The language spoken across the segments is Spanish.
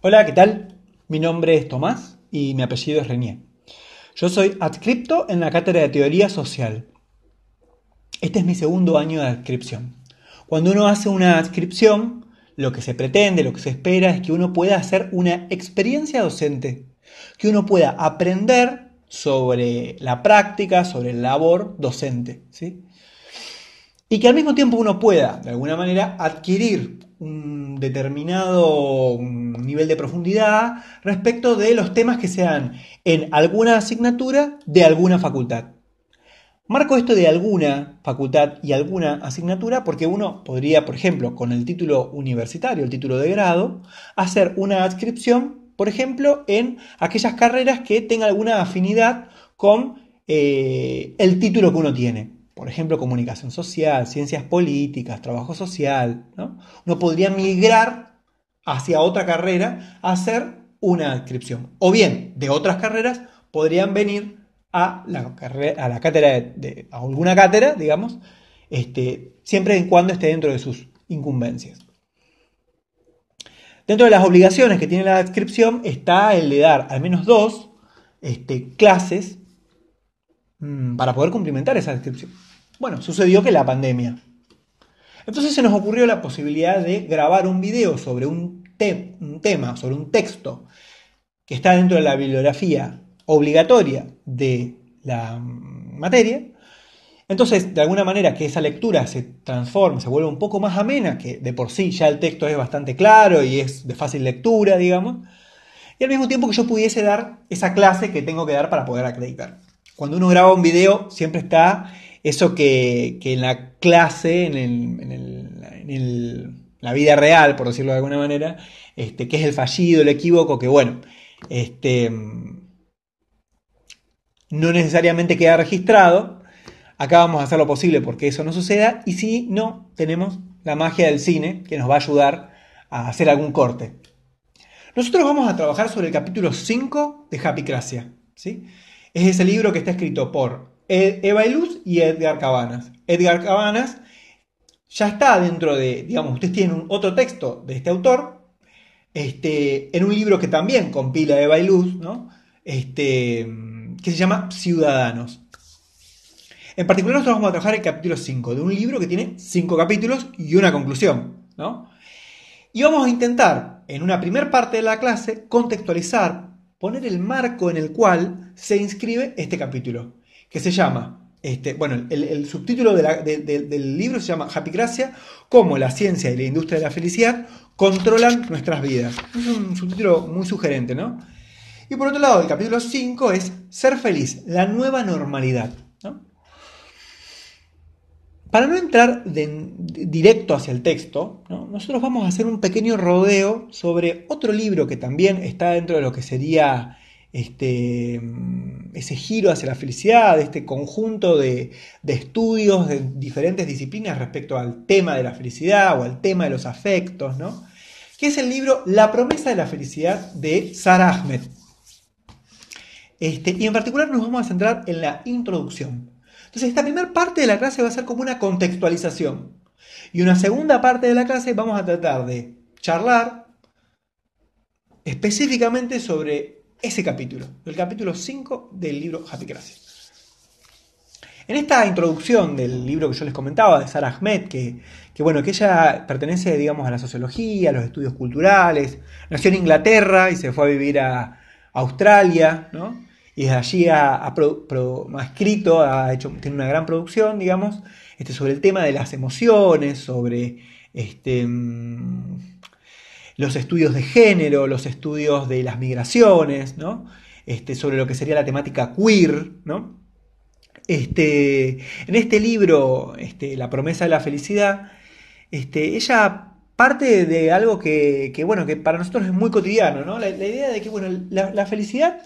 Hola, ¿qué tal? Mi nombre es Tomás y mi apellido es Renier. Yo soy adscripto en la cátedra de Teoría Social. Este es mi segundo año de adscripción. Cuando uno hace una adscripción, lo que se pretende, lo que se espera es que uno pueda hacer una experiencia docente, que uno pueda aprender sobre la práctica, sobre la labor docente, ¿sí? Y que al mismo tiempo uno pueda, de alguna manera, adquirir un determinado nivel de profundidad respecto de los temas que se dan en alguna asignatura de alguna facultad. Marco esto de alguna facultad y alguna asignatura porque uno podría, por ejemplo, con el título universitario, el título de grado, hacer una adscripción, por ejemplo, en aquellas carreras que tengan alguna afinidad con el título que uno tiene. Por ejemplo, comunicación social, ciencias políticas, trabajo social, ¿no? Uno podría migrar hacia otra carrera a hacer una adscripción. O bien, de otras carreras podrían venir a la cátedra a alguna cátedra, digamos, siempre y cuando esté dentro de sus incumbencias. Dentro de las obligaciones que tiene la adscripción está el de dar al menos dos clases para poder cumplimentar esa adscripción. Bueno, sucedió que la pandemia. Entonces se nos ocurrió la posibilidad de grabar un video sobre un tema, sobre un texto que está dentro de la bibliografía obligatoria de la materia. Entonces, de alguna manera que esa lectura se transforme, se vuelva un poco más amena, que de por sí ya el texto es bastante claro y es de fácil lectura, digamos, y al mismo tiempo que yo pudiese dar esa clase que tengo que dar para poder acreditar. Cuando uno graba un video, siempre está eso que en la clase, la vida real, por decirlo de alguna manera, que es el fallido, el equívoco, que bueno, no necesariamente queda registrado. Acá vamos a hacer lo posible porque eso no suceda, y si no, tenemos la magia del cine que nos va a ayudar a hacer algún corte. Nosotros vamos a trabajar sobre el capítulo 5 de Japicracia, ¿sí? Es ese libro que está escrito por Eva Iluz y Edgar Cabanas. Edgar Cabanas ya está dentro de, digamos, ustedes tienen otro texto de este autor, en un libro que también compila Eva Iluz, ¿no? Que se llama Ciudadanos. En particular nosotros vamos a trabajar el capítulo 5 de un libro que tiene 5 capítulos y una conclusión, ¿no? Y vamos a intentar, en una primera parte de la clase, contextualizar, poner el marco en el cual se inscribe este capítulo, que se llama, el subtítulo del libro se llama Japicracia, cómo la ciencia y la industria de la felicidad controlan nuestras vidas. Es un subtítulo muy sugerente, ¿no? Y por otro lado, el capítulo 5 es Ser feliz, la nueva normalidad, ¿no? Para no entrar directo hacia el texto, ¿no? Nosotros vamos a hacer un pequeño rodeo sobre otro libro que también está dentro de lo que sería ese giro hacia la felicidad, este conjunto de estudios de diferentes disciplinas respecto al tema de la felicidad o al tema de los afectos, ¿no? Que es el libro La promesa de la felicidad de Sara Ahmed. Y en particular nos vamos a centrar en la introducción. Entonces esta primera parte de la clase va a ser como una contextualización. Y una segunda parte de la clase vamos a tratar de charlar específicamente sobre ese capítulo, el capítulo 5 del libro Japicracia. En esta introducción del libro que yo les comentaba de Sara Ahmed, que ella pertenece, digamos, a la sociología, a los estudios culturales, nació en Inglaterra y se fue a vivir a Australia, ¿no? Y desde allí ha escrito, tiene una gran producción, digamos, sobre el tema de las emociones, sobre los estudios de género, los estudios de las migraciones, ¿no? Sobre lo que sería la temática queer, ¿no? En este libro, La promesa de la felicidad, ella parte de algo que para nosotros es muy cotidiano, ¿no? La idea de que la felicidad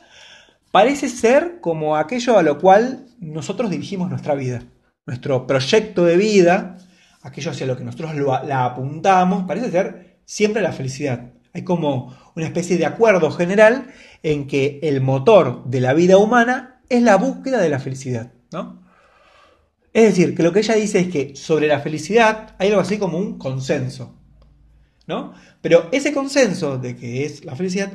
parece ser como aquello a lo cual nosotros dirigimos nuestra vida. Nuestro proyecto de vida, aquello hacia lo que nosotros la apuntamos, parece ser siempre la felicidad. Hay como una especie de acuerdo general en que el motor de la vida humana es la búsqueda de la felicidad, ¿no? Es decir, que lo que ella dice es que sobre la felicidad hay algo así como un consenso. ¿no? Pero ese consenso de que es la felicidad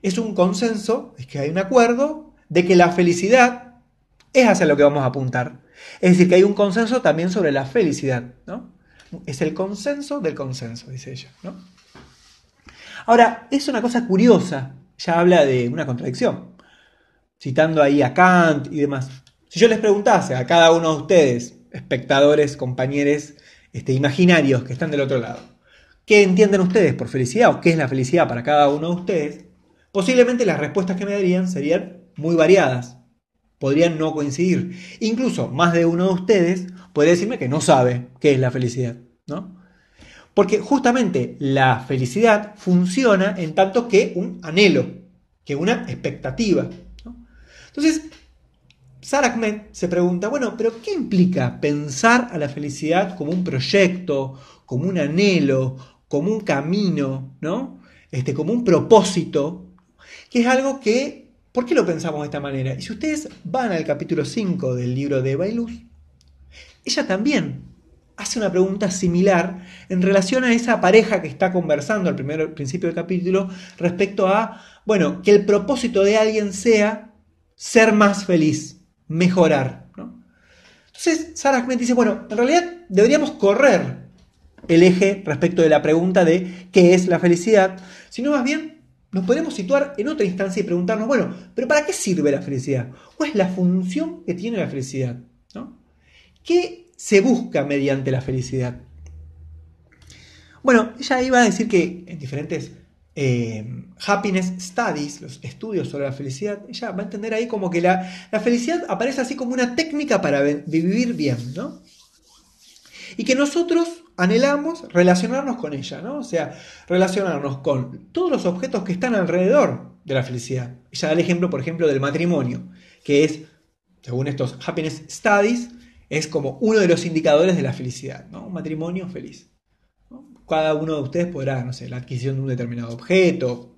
es un consenso, es que hay un acuerdo de que la felicidad es hacia lo que vamos a apuntar. Es decir, que hay un consenso también sobre la felicidad, ¿no? Es el consenso del consenso, dice ella, ¿no? Ahora, es una cosa curiosa, ya habla de una contradicción, citando ahí a Kant y demás. Si yo les preguntase a cada uno de ustedes, espectadores, compañeros, imaginarios que están del otro lado, ¿qué entienden ustedes por felicidad o qué es la felicidad para cada uno de ustedes? Posiblemente las respuestas que me darían serían muy variadas, podrían no coincidir. Incluso más de uno de ustedes podría decirme que no sabe qué es la felicidad, ¿no? Porque justamente la felicidad funciona en tanto que un anhelo, que una expectativa, ¿no? Entonces, Sarah Ahmed se pregunta, bueno, pero ¿qué implica pensar a la felicidad como un proyecto, como un anhelo, como un camino, ¿no? Como un propósito, que es algo que, ¿por qué lo pensamos de esta manera? Y si ustedes van al capítulo 5 del libro de Bailuz, ella también hace una pregunta similar en relación a esa pareja que está conversando al principio del capítulo respecto a, bueno, que el propósito de alguien sea ser más feliz, mejorar, ¿no? Entonces, Sarah Ahmed dice, bueno, en realidad deberíamos correr el eje respecto de la pregunta de qué es la felicidad, sino más bien nos podemos situar en otra instancia y preguntarnos, bueno, pero ¿para qué sirve la felicidad? ¿Cuál es la función que tiene la felicidad? ¿No? ¿Qué se busca mediante la felicidad? Bueno, ella iba a decir que en diferentes happiness studies, los estudios sobre la felicidad, ella va a entender ahí como que la felicidad aparece así como una técnica para vivir bien, ¿no? Y que nosotros anhelamos relacionarnos con ella, ¿no? O sea, relacionarnos con todos los objetos que están alrededor de la felicidad. Ella da el ejemplo, por ejemplo, del matrimonio, que es, según estos happiness studies, es como uno de los indicadores de la felicidad, ¿no? Un matrimonio feliz, ¿no? Cada uno de ustedes podrá, no sé, la adquisición de un determinado objeto.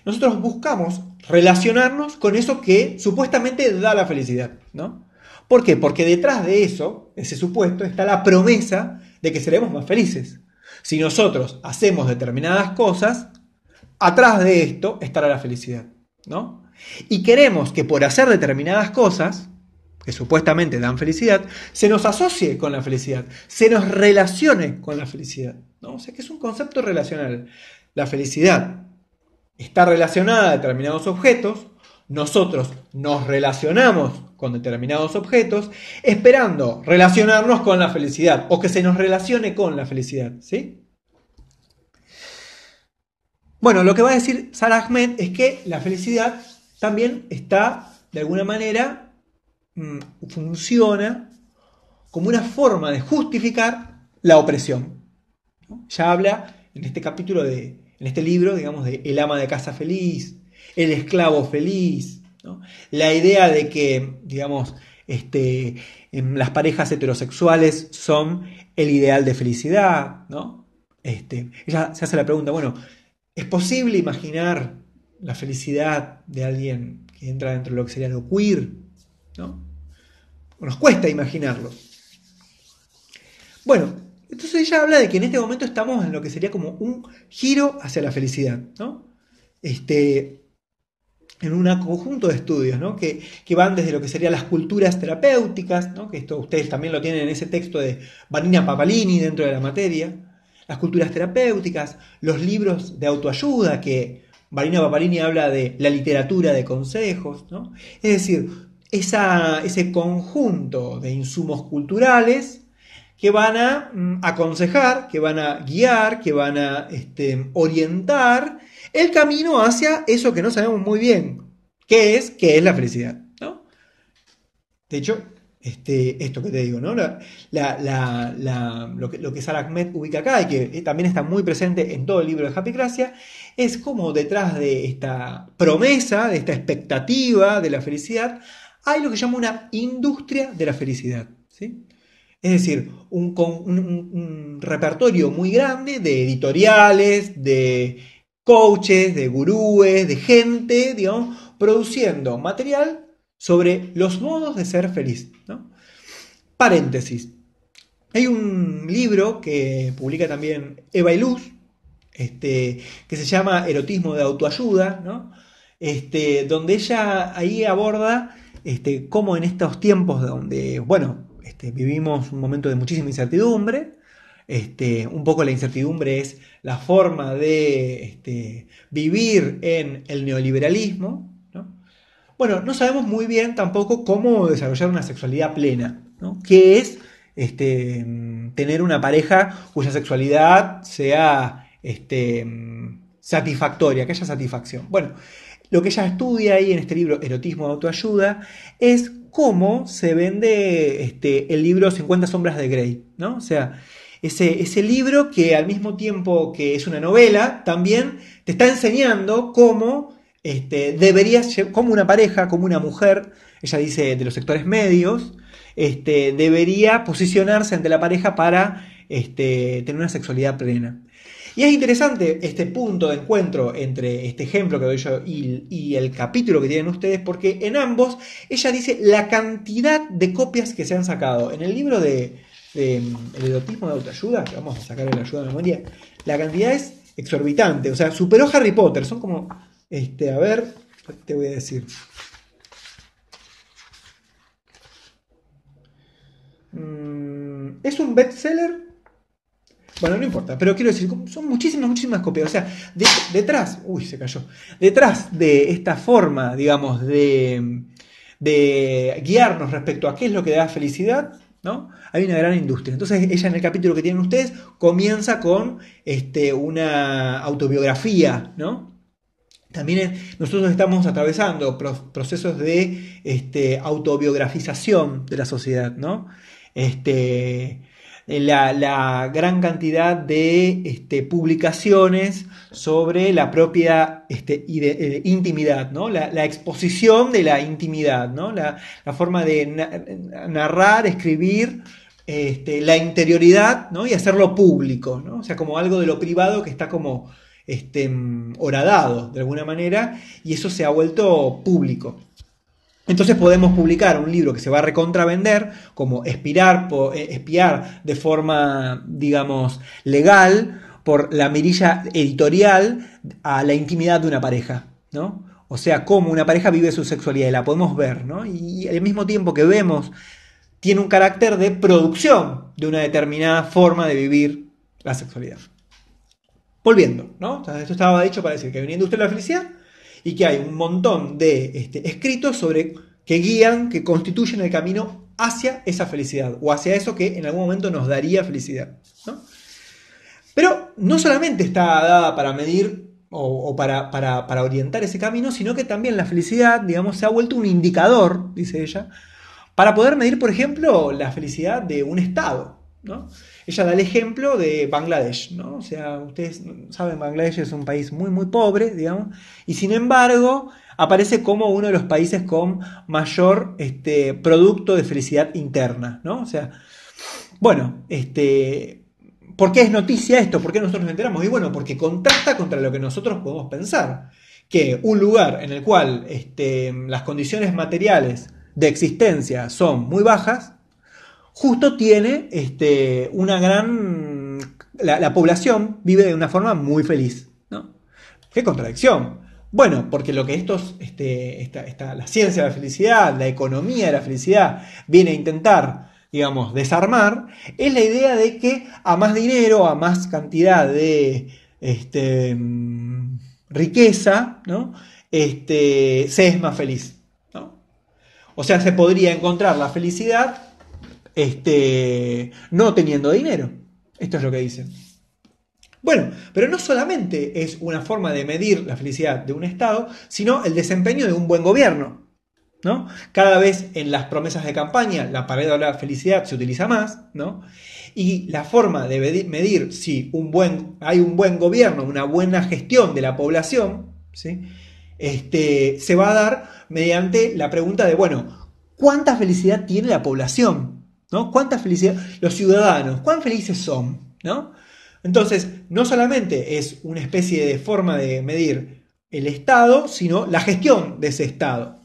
Nosotros buscamos relacionarnos con eso que supuestamente da la felicidad, ¿no? ¿Por qué? Porque detrás de eso, ese supuesto, está la promesa de que seremos más felices. Si nosotros hacemos determinadas cosas, atrás de esto estará la felicidad, ¿no? Y queremos que por hacer determinadas cosas, que supuestamente dan felicidad, se nos asocie con la felicidad, se nos relacione con la felicidad, ¿no? O sea que es un concepto relacional. La felicidad está relacionada a determinados objetos, nosotros nos relacionamos con determinados objetos, esperando relacionarnos con la felicidad, o que se nos relacione con la felicidad, ¿sí? Bueno, lo que va a decir Sarah Ahmed es que la felicidad también está, de alguna manera, funciona como una forma de justificar la opresión, ¿no? Ya habla en este capítulo en este libro, digamos, de el ama de casa feliz, el esclavo feliz, ¿no? La idea de que, digamos, las parejas heterosexuales son el ideal de felicidad, ¿no? Ella se hace la pregunta, bueno, ¿es posible imaginar la felicidad de alguien que entra dentro de lo que sería lo queer, ¿no? Nos cuesta imaginarlo. Bueno, entonces ella habla de que en este momento estamos en lo que sería como un giro hacia la felicidad, ¿no? En un conjunto de estudios, ¿no? que van desde lo que serían las culturas terapéuticas, ¿no? Que esto ustedes también lo tienen en ese texto de Vanina Papalini dentro de la materia, las culturas terapéuticas, los libros de autoayuda, que Vanina Papalini habla de la literatura de consejos, ¿no? Es decir, ese conjunto de insumos culturales que van a aconsejar, que van a guiar, que van a orientar el camino hacia eso que no sabemos muy bien, qué es la felicidad, ¿no? De hecho, esto que te digo, ¿no? Lo que Sarah Ahmed ubica acá y que también está muy presente en todo el libro de Happy Gracia, es como detrás de esta promesa, de esta expectativa de la felicidad, hay lo que llama una industria de la felicidad, ¿sí? Es decir, un repertorio muy grande de editoriales, de coaches, de gurúes, de gente, digamos, produciendo material sobre los modos de ser feliz, ¿no? Paréntesis. Hay un libro que publica también Eva Iluz, que se llama Erotismo de autoayuda, ¿no? Donde ella ahí aborda cómo en estos tiempos donde, bueno, vivimos un momento de muchísima incertidumbre, un poco la incertidumbre es la forma de vivir en el neoliberalismo, ¿no? Bueno, no sabemos muy bien tampoco cómo desarrollar una sexualidad plena, ¿no? ¿Qué es tener una pareja cuya sexualidad sea satisfactoria, que haya satisfacción? Bueno, lo que ella estudia ahí en este libro, Erotismo de autoayuda, es cómo se vende el libro 50 sombras de Grey, ¿no? O sea, ese libro que al mismo tiempo que es una novela, también te está enseñando cómo deberías, como una pareja, como una mujer, ella dice de los sectores medios, debería posicionarse ante la pareja para tener una sexualidad plena. Y es interesante este punto de encuentro entre este ejemplo que doy yo y el capítulo que tienen ustedes, porque en ambos ella dice la cantidad de copias que se han sacado. En el libro de el erotismo de autoayuda, que vamos a sacar el ayuda de memoria, la cantidad es exorbitante, o sea, superó Harry Potter, son como, a ver, te voy a decir. ¿Es un bestseller? Bueno, no importa, pero quiero decir, son muchísimas copias. O sea, detrás, uy, se cayó. Detrás de esta forma, digamos, de guiarnos respecto a qué es lo que da felicidad, ¿no? Hay una gran industria. Entonces, ella en el capítulo que tienen ustedes comienza con una autobiografía, ¿no? También nosotros estamos atravesando procesos de autobiografización de la sociedad, ¿no? La gran cantidad de publicaciones sobre la propia intimidad, ¿no? La exposición de la intimidad, ¿no? La forma de narrar, escribir la interioridad, ¿no? Y hacerlo público, ¿no? O sea, como algo de lo privado que está como horadado de alguna manera, y eso se ha vuelto público. Entonces podemos publicar un libro que se va a recontravender, como espiar de forma, digamos, legal por la mirilla editorial a la intimidad de una pareja, ¿no? O sea, cómo una pareja vive su sexualidad y la podemos ver, ¿no? Y al mismo tiempo que vemos, tiene un carácter de producción de una determinada forma de vivir la sexualidad. Volviendo, ¿no? O sea, esto estaba dicho para decir que hay una industria de la felicidad y que hay un montón de escritos sobre que guían, que constituyen el camino hacia esa felicidad o hacia eso que en algún momento nos daría felicidad, ¿no? Pero no solamente está dada para medir o para orientar ese camino, sino que también la felicidad, digamos, se ha vuelto un indicador, dice ella, para poder medir, por ejemplo, la felicidad de un estado, ¿no? Ella da el ejemplo de Bangladesh, ¿no? O sea, ustedes saben, Bangladesh es un país muy pobre, digamos, y sin embargo aparece como uno de los países con mayor producto de felicidad interna, ¿no? O sea, bueno, ¿por qué es noticia esto? ¿Por qué nosotros nos enteramos? Y bueno, porque contrasta contra lo que nosotros podemos pensar, que un lugar en el cual las condiciones materiales de existencia son muy bajas, justo tiene una gran... La población vive de una forma muy feliz, ¿no? ¡Qué contradicción! Bueno, porque lo que la ciencia de la felicidad, la economía de la felicidad, viene a intentar, digamos, desarmar, es la idea de que a más dinero, a más cantidad de riqueza, ¿no? Se es más feliz, ¿no? O sea, se podría encontrar la felicidad no teniendo dinero. Esto es lo que dicen. Bueno, pero no solamente es una forma de medir la felicidad de un Estado, sino el desempeño de un buen gobierno, ¿no? Cada vez en las promesas de campaña la palabra de la felicidad se utiliza más, ¿no? Y la forma de medir si hay un buen gobierno, una buena gestión de la población, ¿sí? Se va a dar mediante la pregunta de, bueno, ¿cuánta felicidad tiene la población? ¿No? ¿Cuánta felicidad los ciudadanos? ¿Cuán felices son? ¿No? Entonces, no solamente es una especie de forma de medir el Estado, sino la gestión de ese Estado.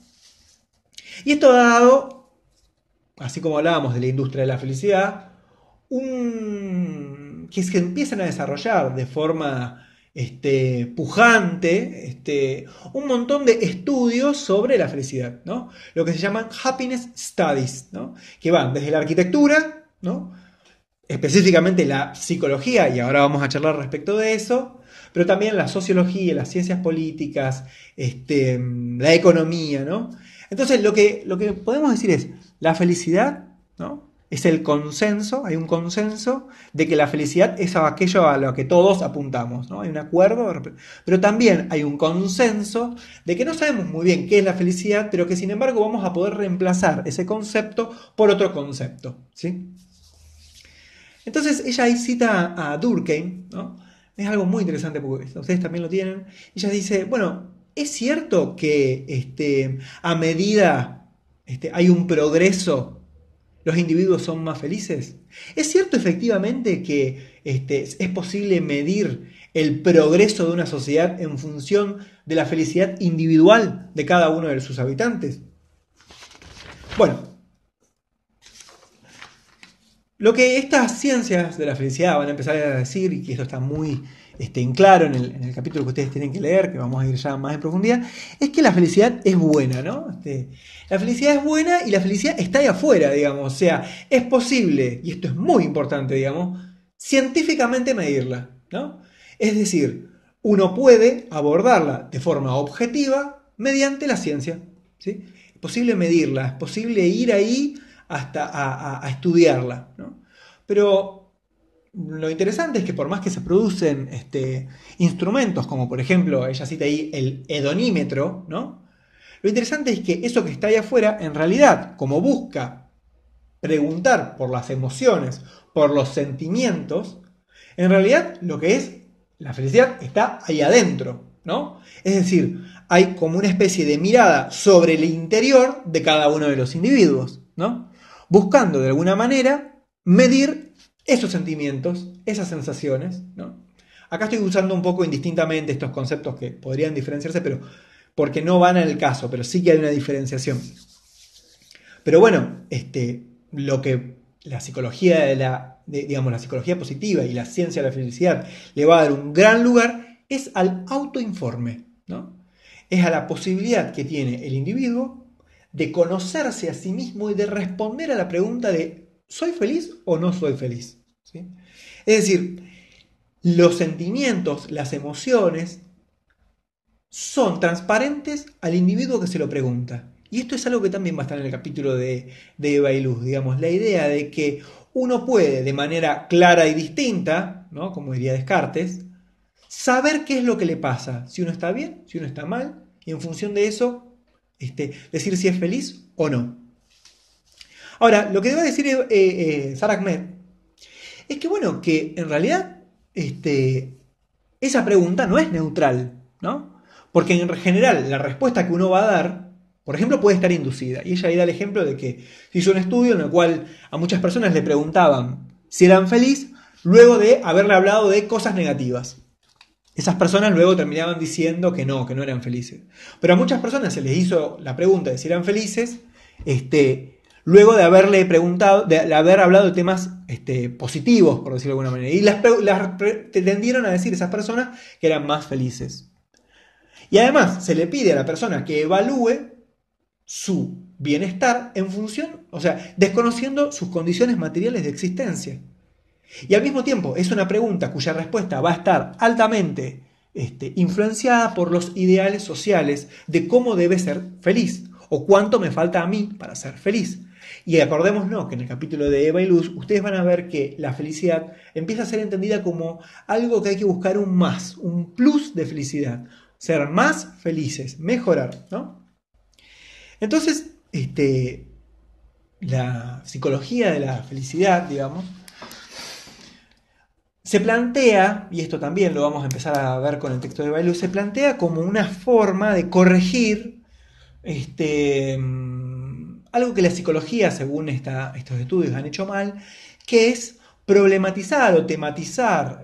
Y esto ha dado, así como hablábamos de la industria de la felicidad, que se empiezan a desarrollar de forma pujante un montón de estudios sobre la felicidad, ¿no? Lo que se llaman happiness studies, ¿no? Que van desde la arquitectura, ¿no? Específicamente la psicología, y ahora vamos a charlar respecto de eso, pero también la sociología, las ciencias políticas, la economía, ¿no? Entonces lo que podemos decir es, la felicidad, ¿no? Es el consenso, hay un consenso de que la felicidad es aquello a lo que todos apuntamos, ¿no? Hay un acuerdo, pero también hay un consenso de que no sabemos muy bien qué es la felicidad, pero que sin embargo vamos a poder reemplazar ese concepto por otro concepto, ¿sí? Entonces ella ahí cita a Durkheim, ¿no? Es algo muy interesante porque ustedes también lo tienen. Ella dice, bueno, ¿es cierto que a medida hay un progreso, los individuos son más felices? ¿Es cierto efectivamente que es posible medir el progreso de una sociedad en función de la felicidad individual de cada uno de sus habitantes? Bueno, lo que estas ciencias de la felicidad van a empezar a decir, y que esto está muy en claro en el capítulo que ustedes tienen que leer, que vamos a ir ya más en profundidad, es que la felicidad es buena, ¿no? La felicidad es buena y la felicidad está ahí afuera, digamos. O sea, es posible, y esto es muy importante, digamos, científicamente medirla, ¿no? Es decir, uno puede abordarla de forma objetiva mediante la ciencia, ¿sí? Es posible medirla, es posible ir ahí hasta a estudiarla, ¿no? Pero lo interesante es que por más que se producen instrumentos, como por ejemplo, ella cita ahí el hedonímetro, ¿no? Lo interesante es que eso que está ahí afuera, en realidad, como busca preguntar por las emociones, por los sentimientos, en realidad lo que es la felicidad está ahí adentro, ¿no? Es decir, hay como una especie de mirada sobre el interior de cada uno de los individuos, ¿no? Buscando de alguna manera medir esos sentimientos, esas sensaciones, ¿no? Acá estoy usando un poco indistintamente estos conceptos que podrían diferenciarse, pero porque no van al caso, pero sí que hay una diferenciación. Pero bueno, lo que la psicología digamos, la psicología positiva y la ciencia de la felicidad le va a dar un gran lugar es al autoinforme, ¿no? Es a la posibilidad que tiene el individuo de conocerse a sí mismo y de responder a la pregunta de ¿soy feliz o no soy feliz? ¿Sí? Es decir, los sentimientos, las emociones son transparentes al individuo que se lo pregunta. Y esto es algo que también va a estar en el capítulo de Eva y Luz, digamos, la idea de que uno puede de manera clara y distinta, ¿no? Como diría Descartes, saber qué es lo que le pasa, si uno está bien, si uno está mal, y en función de eso decir si es feliz o no. Ahora, lo que debe decir Sara Ahmed es que, bueno, que en realidad esa pregunta no es neutral, ¿no? Porque en general la respuesta que uno va a dar, por ejemplo, puede estar inducida. Y ella ahí da el ejemplo de que se hizo un estudio en el cual a muchas personas le preguntaban si eran felices luego de haberle hablado de cosas negativas. Esas personas luego terminaban diciendo que no eran felices. Pero a muchas personas se les hizo la pregunta de si eran felices, luego de haberle preguntado, de haber hablado de temas positivos, por decirlo de alguna manera. Y las tendieron a decir esas personas que eran más felices. Y además se le pide a la persona que evalúe su bienestar en función, o sea, desconociendo sus condiciones materiales de existencia. Y al mismo tiempo es una pregunta cuya respuesta va a estar altamente influenciada por los ideales sociales de cómo debe ser feliz o cuánto me falta a mí para ser feliz. Y acordémonos que en el capítulo de Eva y Luz ustedes van a ver que la felicidad empieza a ser entendida como algo que hay que buscar un más, un plus de felicidad. Ser más felices, mejorar, ¿no? Entonces, la psicología de la felicidad, digamos, se plantea, y esto también lo vamos a empezar a ver con el texto de Bailu, se plantea como una forma de corregir algo que la psicología, según estos estudios, han hecho mal, que es problematizar o tematizar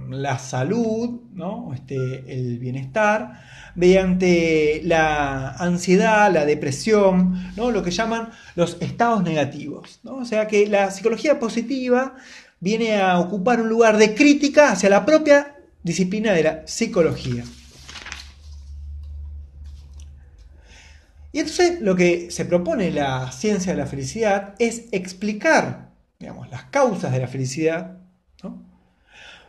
la salud, ¿no? El bienestar, mediante la ansiedad, la depresión, ¿no? Lo que llaman los estados negativos, ¿no? O sea que la psicología positiva viene a ocupar un lugar de crítica hacia la propia disciplina de la psicología. Y entonces lo que se propone la ciencia de la felicidad es explicar, digamos, las causas de la felicidad, ¿no?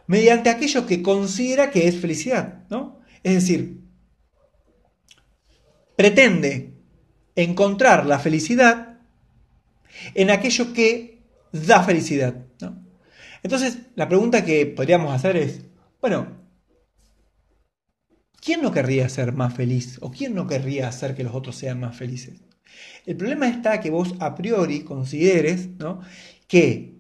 Mediante aquello que considera que es felicidad, ¿no? Es decir, pretende encontrar la felicidad en aquello que da felicidad, ¿no? Entonces, la pregunta que podríamos hacer es, bueno, ¿quién no querría ser más feliz? ¿O quién no querría hacer que los otros sean más felices? El problema está que vos a priori consideres, ¿no?, que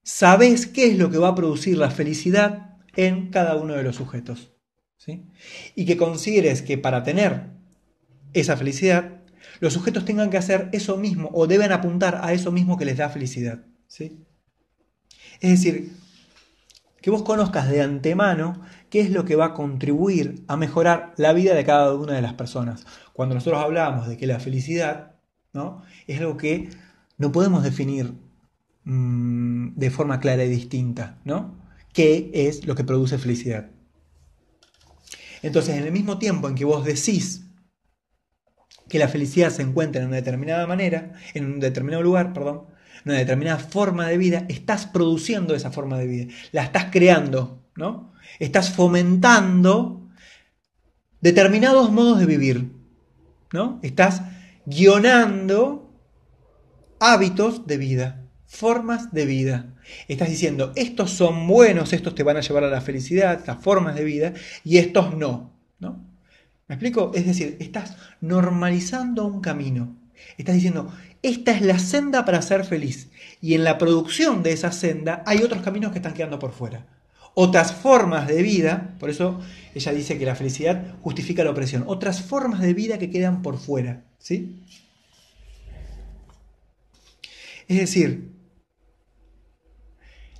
sabés qué es lo que va a producir la felicidad en cada uno de los sujetos, ¿sí? Y que consideres que para tener esa felicidad, los sujetos tengan que hacer eso mismo o deben apuntar a eso mismo que les da felicidad, ¿sí? Es decir, que vos conozcas de antemano qué es lo que va a contribuir a mejorar la vida de cada una de las personas. Cuando nosotros hablamos de que la felicidad, ¿no?, es algo que no podemos definir de forma clara y distinta, ¿no? ¿Qué es lo que produce felicidad? Entonces, en el mismo tiempo en que vos decís que la felicidad se encuentra en una determinada manera, en un determinado lugar, perdón, en una determinada forma de vida, estás produciendo esa forma de vida, la estás creando, ¿no? Estás fomentando determinados modos de vivir, ¿no? Estás guionando hábitos de vida, formas de vida. Estás diciendo, estos son buenos, estos te van a llevar a la felicidad, las formas de vida, y estos no, ¿no? ¿Me explico? Es decir, estás normalizando un camino. Estás diciendo, esta es la senda para ser feliz. Y en la producción de esa senda hay otros caminos que están quedando por fuera. Otras formas de vida, por eso ella dice que la felicidad justifica la opresión. Otras formas de vida que quedan por fuera, ¿sí? Es decir,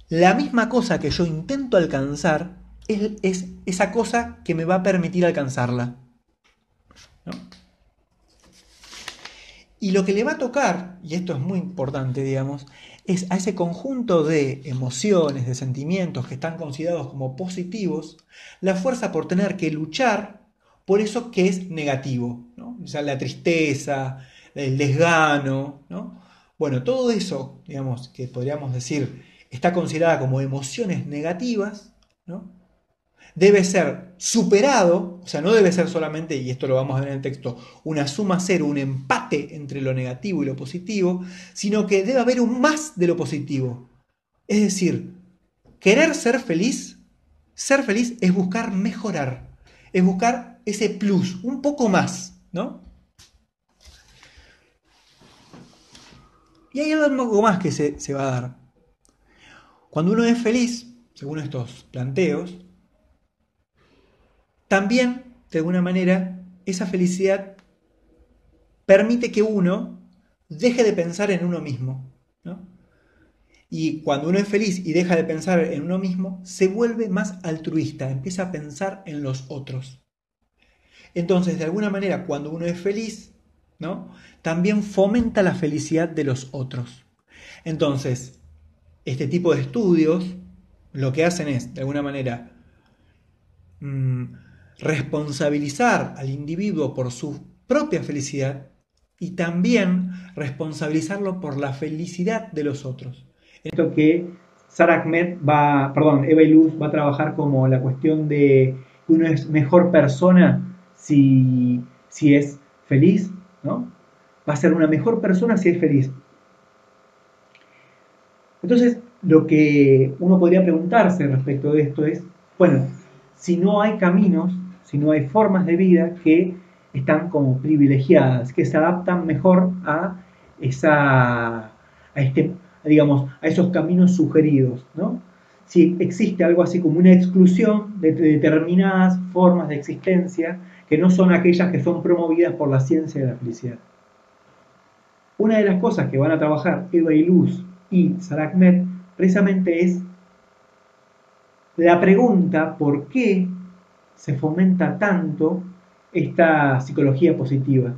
la misma cosa que yo intento alcanzar es esa cosa que me va a permitir alcanzarla, ¿no? Y lo que le va a tocar, y esto es muy importante, digamos, es a ese conjunto de emociones, de sentimientos que están considerados como positivos, la fuerza por tener que luchar por eso que es negativo, ¿no? O sea, la tristeza, el desgano, ¿no? Bueno, todo eso, digamos, que podríamos decir, está considerada como emociones negativas, ¿no?, debe ser superado, o sea, no debe ser solamente, y esto lo vamos a ver en el texto, una suma cero, un empate entre lo negativo y lo positivo, sino que debe haber un más de lo positivo. Es decir, querer ser feliz es buscar mejorar, es buscar ese plus, un poco más, ¿no? Y hay algo más que se va a dar. Cuando uno es feliz, según estos planteos, también, de alguna manera, esa felicidad permite que uno deje de pensar en uno mismo, ¿no? Y cuando uno es feliz y deja de pensar en uno mismo, se vuelve más altruista, empieza a pensar en los otros. Entonces, de alguna manera, cuando uno es feliz, ¿no?, también fomenta la felicidad de los otros. Entonces, este tipo de estudios lo que hacen es, de alguna manera, responsabilizar al individuo por su propia felicidad y también responsabilizarlo por la felicidad de los otros. Esto que Sara Ahmed Eva Illouz va a trabajar como la cuestión de que uno es mejor persona si es feliz, ¿no? Va a ser una mejor persona si es feliz. Entonces, lo que uno podría preguntarse respecto de esto es, bueno, si no hay caminos, si no hay formas de vida que están como privilegiadas, que se adaptan mejor a digamos, a esos caminos sugeridos, ¿no? Si existe algo así como una exclusión de determinadas formas de existencia que no son aquellas que son promovidas por la ciencia de la felicidad. Una de las cosas que van a trabajar Eva Illouz y Sara Ahmed precisamente es la pregunta por qué se fomenta tanto esta psicología positiva.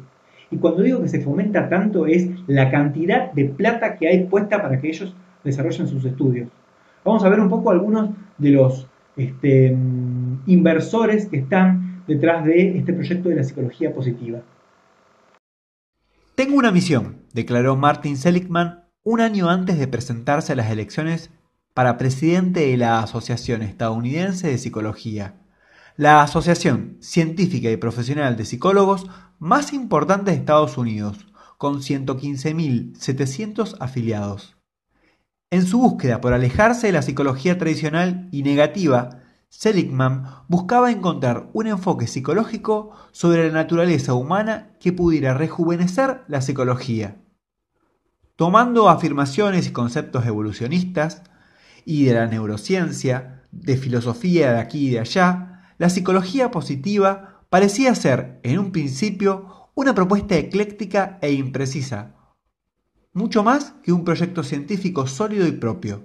Y cuando digo que se fomenta tanto es la cantidad de plata que hay puesta para que ellos desarrollen sus estudios. Vamos a ver un poco algunos de los inversores que están detrás de este proyecto de la psicología positiva. Tengo una misión, declaró Martin Seligman un año antes de presentarse a las elecciones para presidente de la Asociación Estadounidense de Psicología, la asociación científica y profesional de psicólogos más importante de Estados Unidos, con 115.700 afiliados. En su búsqueda por alejarse de la psicología tradicional y negativa, Seligman buscaba encontrar un enfoque psicológico sobre la naturaleza humana que pudiera rejuvenecer la psicología. Tomando afirmaciones y conceptos evolucionistas y de la neurociencia, de filosofía de aquí y de allá, la psicología positiva parecía ser, en un principio, una propuesta ecléctica e imprecisa, mucho más que un proyecto científico sólido y propio.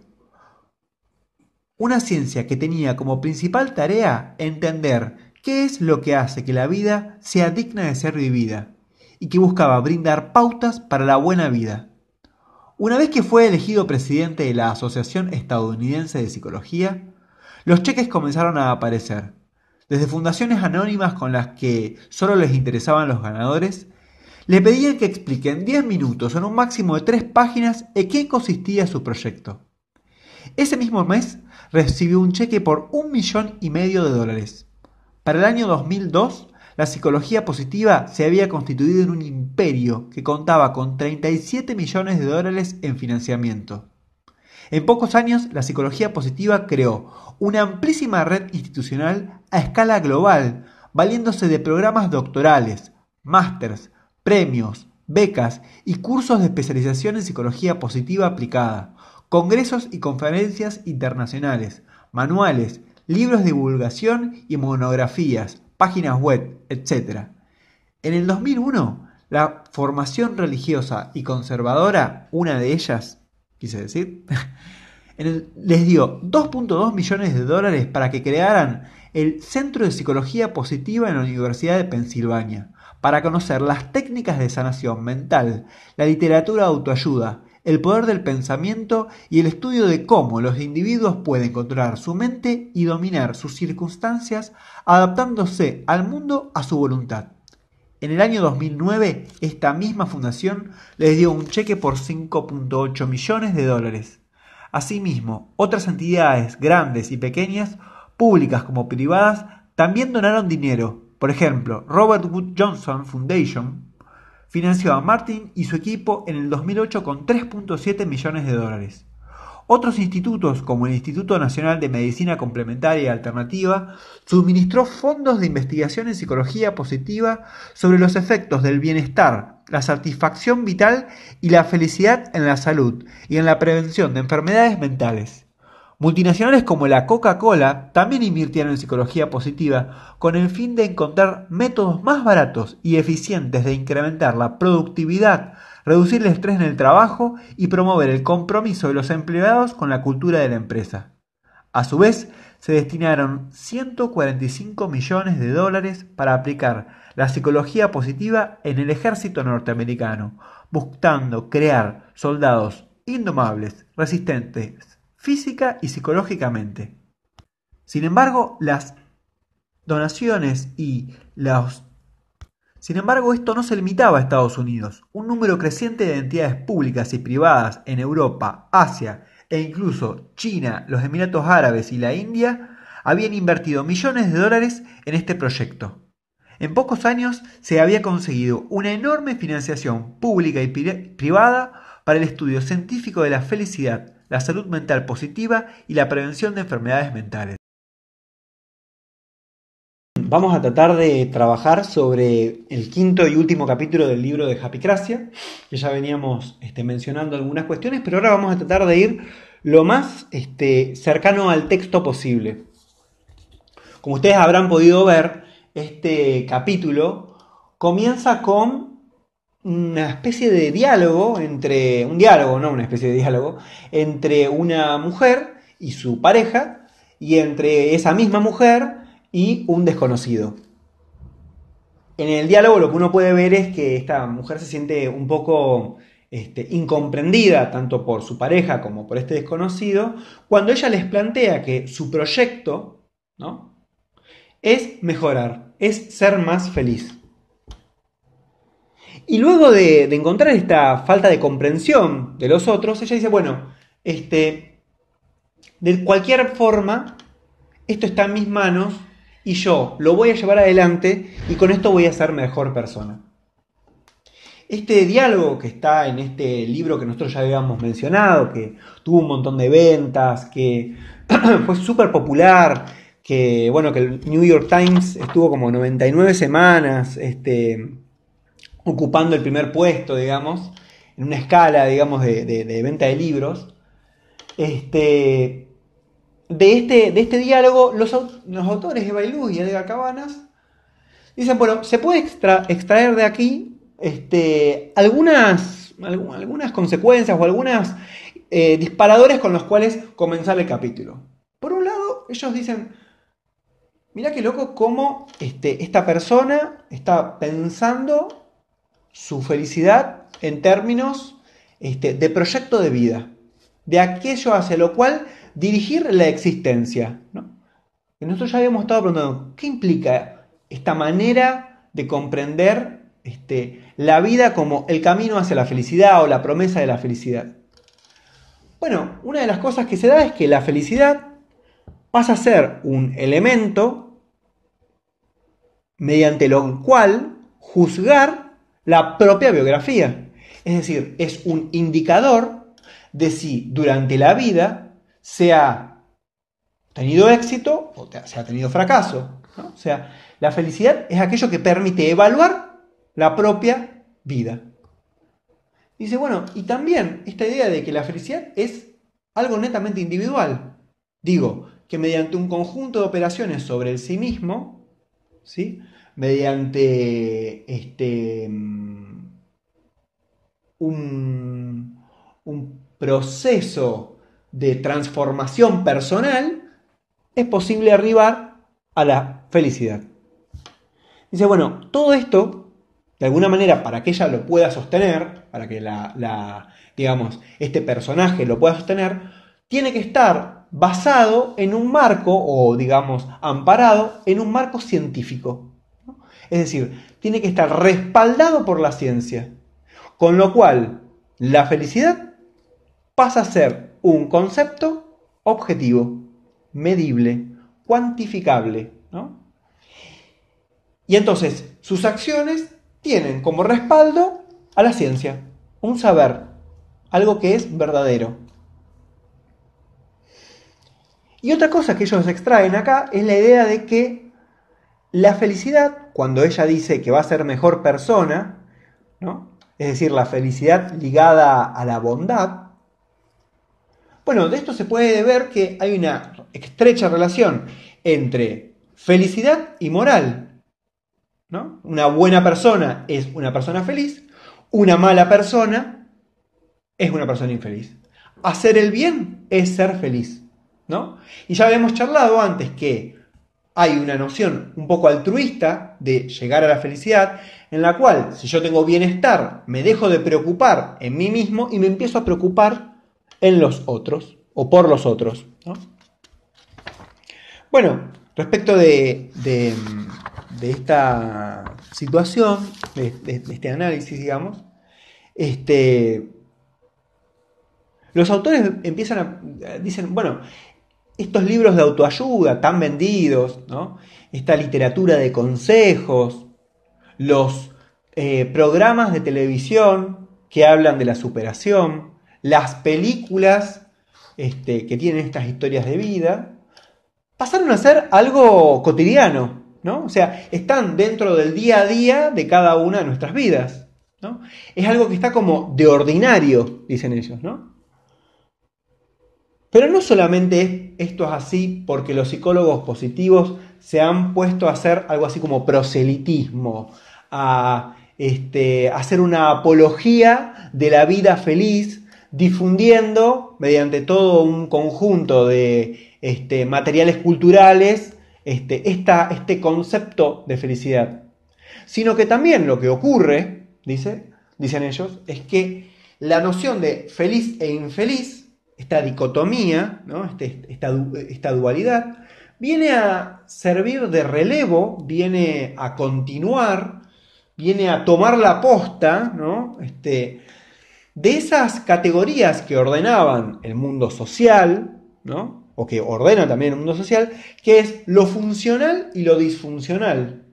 Una ciencia que tenía como principal tarea entender qué es lo que hace que la vida sea digna de ser vivida y que buscaba brindar pautas para la buena vida. Una vez que fue elegido presidente de la Asociación Estadounidense de Psicología, los cheques comenzaron a aparecer, desde fundaciones anónimas con las que solo les interesaban los ganadores. Le pedían que explique en 10 minutos o en un máximo de 3 páginas en qué consistía su proyecto. Ese mismo mes recibió un cheque por $1,500,000. Para el año 2002, la psicología positiva se había constituido en un imperio que contaba con $37 millones en financiamiento. En pocos años, la psicología positiva creó una amplísima red institucional a escala global, valiéndose de programas doctorales, másters, premios, becas y cursos de especialización en psicología positiva aplicada, congresos y conferencias internacionales, manuales, libros de divulgación y monografías, páginas web, etc. En el 2001, la formación religiosa y conservadora, una de ellas, quise decir, les dio $2.2 millones para que crearan el Centro de Psicología Positiva en la Universidad de Pensilvania, para conocer las técnicas de sanación mental, la literatura de autoayuda, el poder del pensamiento y el estudio de cómo los individuos pueden controlar su mente y dominar sus circunstancias adaptándose al mundo a su voluntad. En el año 2009, esta misma fundación les dio un cheque por $5.8 millones. Asimismo, otras entidades grandes y pequeñas, públicas como privadas, también donaron dinero. Por ejemplo, Robert Wood Johnson Foundation financió a Martin y su equipo en el 2008 con $3.7 millones. Otros institutos, como el Instituto Nacional de Medicina Complementaria y Alternativa, suministró fondos de investigación en psicología positiva sobre los efectos del bienestar, la satisfacción vital y la felicidad en la salud y en la prevención de enfermedades mentales. Multinacionales como la Coca-Cola también invirtieron en psicología positiva con el fin de encontrar métodos más baratos y eficientes de incrementar la productividad, reducir el estrés en el trabajo y promover el compromiso de los empleados con la cultura de la empresa. A su vez, se destinaron $145 millones para aplicar la psicología positiva en el ejército norteamericano, buscando crear soldados indomables, resistentes física y psicológicamente. Sin embargo, esto no se limitaba a Estados Unidos. Un número creciente de entidades públicas y privadas en Europa, Asia e incluso China, los Emiratos Árabes y la India habían invertido millones de dólares en este proyecto. En pocos años se había conseguido una enorme financiación pública y privada para el estudio científico de la felicidad, la salud mental positiva y la prevención de enfermedades mentales. Vamos a tratar de trabajar sobre el quinto y último capítulo del libro de Japicracia, que ya veníamos mencionando algunas cuestiones, pero ahora vamos a tratar de ir lo más cercano al texto posible. Como ustedes habrán podido ver, este capítulo comienza con una especie de diálogo entre una mujer y su pareja, y entre esa misma mujer y un desconocido. En el diálogo lo que uno puede ver es que esta mujer se siente un poco incomprendida tanto por su pareja como por este desconocido, cuando ella les plantea que su proyecto, ¿no?, es mejorar, es ser más feliz. Y luego de encontrar esta falta de comprensión de los otros, ella dice, bueno, de cualquier forma, esto está en mis manos y yo lo voy a llevar adelante y con esto voy a ser mejor persona. Este diálogo que está en este libro que nosotros ya habíamos mencionado, que tuvo un montón de ventas, que fue súper popular, que el New York Times estuvo como 99 semanas ocupando el primer puesto, digamos, en una escala, digamos, de venta de libros. De este diálogo, los autores Eva Iluz y Edgar Cabanas dicen, bueno, se puede extraer de aquí algunas consecuencias o algunos disparadores con los cuales comenzar el capítulo. Por un lado, ellos dicen, mirá qué loco cómo esta persona está pensando su felicidad en términos de proyecto de vida, de aquello hacia lo cual dirigir la existencia, ¿no? Y nosotros ya habíamos estado preguntando, ¿qué implica esta manera de comprender la vida como el camino hacia la felicidad o la promesa de la felicidad? Bueno, una de las cosas que se da es que la felicidad pasa a ser un elemento mediante lo cual juzgar la propia biografía. Es decir, es un indicador de si durante la vida se ha tenido éxito o se ha tenido fracaso, ¿no? O sea, la felicidad es aquello que permite evaluar la propia vida. Dice, bueno, y también esta idea de que la felicidad es algo netamente individual. Digo, que mediante un conjunto de operaciones sobre el sí mismo, ¿sí?, mediante un proceso de transformación personal, es posible arribar a la felicidad. Dice, bueno, todo esto, de alguna manera, para que ella lo pueda sostener, para que este personaje lo pueda sostener, tiene que estar basado en un marco, o digamos, amparado en un marco científico, ¿no? Es decir, tiene que estar respaldado por la ciencia, con lo cual la felicidad pasa a ser un concepto objetivo, medible, cuantificable, ¿no? Y entonces sus acciones tienen como respaldo a la ciencia, un saber, algo que es verdadero. Y otra cosa que ellos extraen acá es la idea de que la felicidad, cuando ella dice que va a ser mejor persona, ¿no?, es decir, la felicidad ligada a la bondad, bueno, de esto se puede ver que hay una estrecha relación entre felicidad y moral, ¿no? Una buena persona es una persona feliz, una mala persona es una persona infeliz. Hacer el bien es ser feliz, ¿no? Y ya habíamos charlado antes que hay una noción un poco altruista de llegar a la felicidad, en la cual, si yo tengo bienestar, me dejo de preocupar en mí mismo y me empiezo a preocupar en los otros, o por los otros, ¿no? Bueno, respecto de esta situación, de este análisis, digamos, los autores dicen, bueno, estos libros de autoayuda tan vendidos, ¿no?, esta literatura de consejos, los programas de televisión que hablan de la superación, las películas que tienen estas historias de vida, pasaron a ser algo cotidiano, ¿no? O sea, están dentro del día a día de cada una de nuestras vidas, ¿no? Es algo que está como de ordinario, dicen ellos, ¿no? Pero no solamente esto es así porque los psicólogos positivos se han puesto a hacer algo así como proselitismo, a hacer una apología de la vida feliz, difundiendo mediante todo un conjunto de materiales culturales este concepto de felicidad. Sino que también lo que ocurre, dicen ellos, es que la noción de feliz e infeliz, esta dicotomía, ¿no? esta dualidad, viene a servir de relevo, viene a continuar, viene a tomar la posta, ¿no? De esas categorías que ordenaban el mundo social, ¿no? O que ordenan también el mundo social, que es lo funcional y lo disfuncional,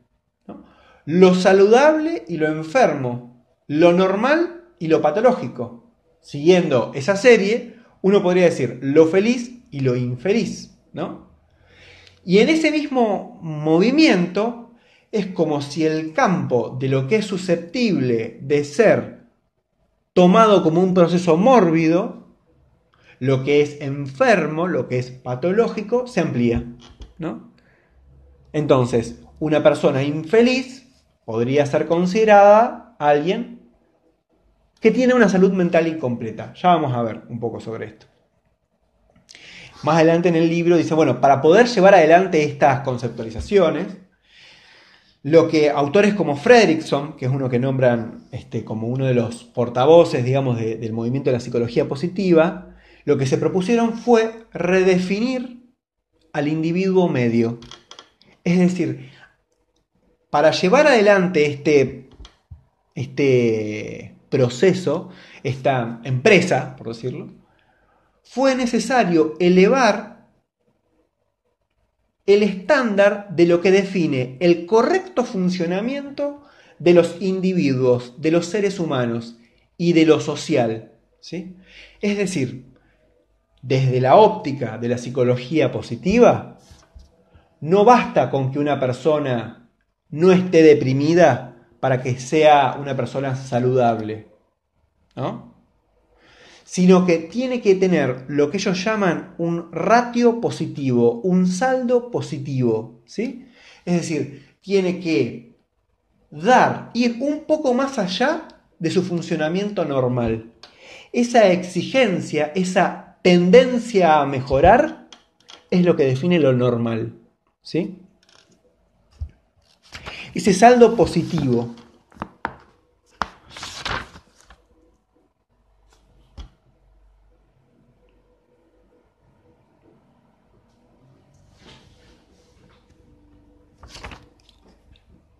¿no? Lo saludable y lo enfermo, lo normal y lo patológico. Siguiendo esa serie, uno podría decir lo feliz y lo infeliz, ¿no? Y en ese mismo movimiento es como si el campo de lo que es susceptible de ser tomado como un proceso mórbido, lo que es enfermo, lo que es patológico, se amplía, ¿no? Entonces, una persona infeliz podría ser considerada alguien que tiene una salud mental incompleta. Ya vamos a ver un poco sobre esto. Más adelante en el libro dice, bueno, para poder llevar adelante estas conceptualizaciones, lo que autores como Fredrickson, que es uno que nombran como uno de los portavoces, digamos, del movimiento de la psicología positiva, lo que se propusieron fue redefinir al individuo medio. Es decir, para llevar adelante este proceso, esta empresa, por decirlo, fue necesario elevar el estándar de lo que define el correcto funcionamiento de los individuos, de los seres humanos y de lo social, ¿sí? Es decir, desde la óptica de la psicología positiva, no basta con que una persona no esté deprimida para que sea una persona saludable, ¿no? Sino que tiene que tener lo que ellos llaman un ratio positivo, un saldo positivo, ¿sí? Es decir, tiene que ir un poco más allá de su funcionamiento normal. Esa exigencia, esa tendencia a mejorar, es lo que define lo normal, ¿sí? Ese saldo positivo.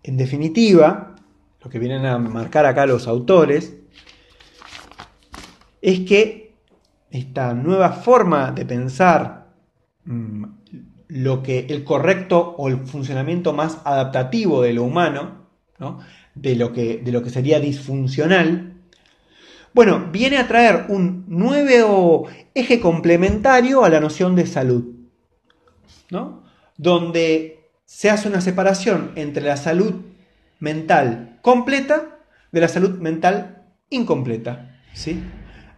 En definitiva, lo que vienen a marcar acá los autores es que esta nueva forma de pensar el correcto o el funcionamiento más adaptativo de lo humano, ¿no? de lo que sería disfuncional, bueno, viene a traer un nuevo eje complementario a la noción de salud, ¿no? Donde se hace una separación entre la salud mental completa de la salud mental incompleta, ¿sí?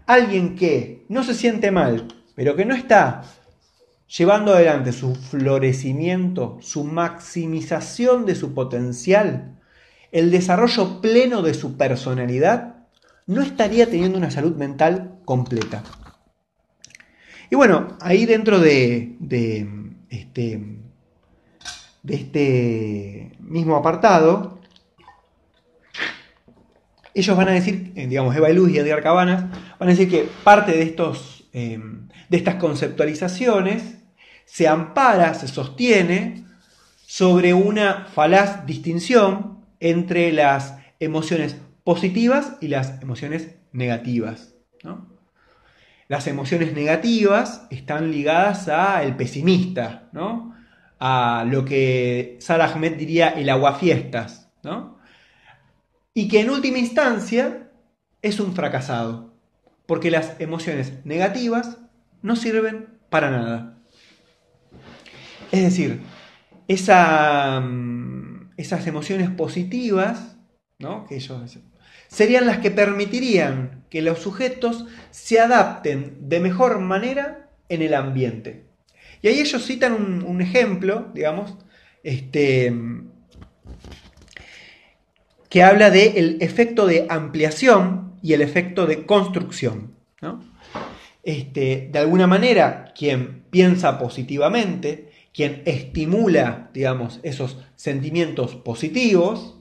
Alguien que no se siente mal, pero que no está llevando adelante su florecimiento, su maximización de su potencial, el desarrollo pleno de su personalidad, no estaría teniendo una salud mental completa. Y bueno, ahí dentro de este mismo apartado, ellos van a decir, digamos, Eva Illouz y Edgar Cabanas, van a decir que parte de estas conceptualizaciones se ampara, se sostiene sobre una falaz distinción entre las emociones positivas y las emociones negativas, ¿no? Las emociones negativas están ligadas al pesimista, ¿no? A lo que Sara Ahmed diría el aguafiestas, ¿no? Y que en última instancia es un fracasado, porque las emociones negativas no sirven para nada. Es decir, esas emociones positivas, ¿no? Que ellos serían las que permitirían que los sujetos se adapten de mejor manera en el ambiente. Y ahí ellos citan un ejemplo, digamos, que habla del efecto de ampliación y el efecto de construcción, ¿no? De alguna manera, quien piensa positivamente, quien estimula, digamos, esos sentimientos positivos,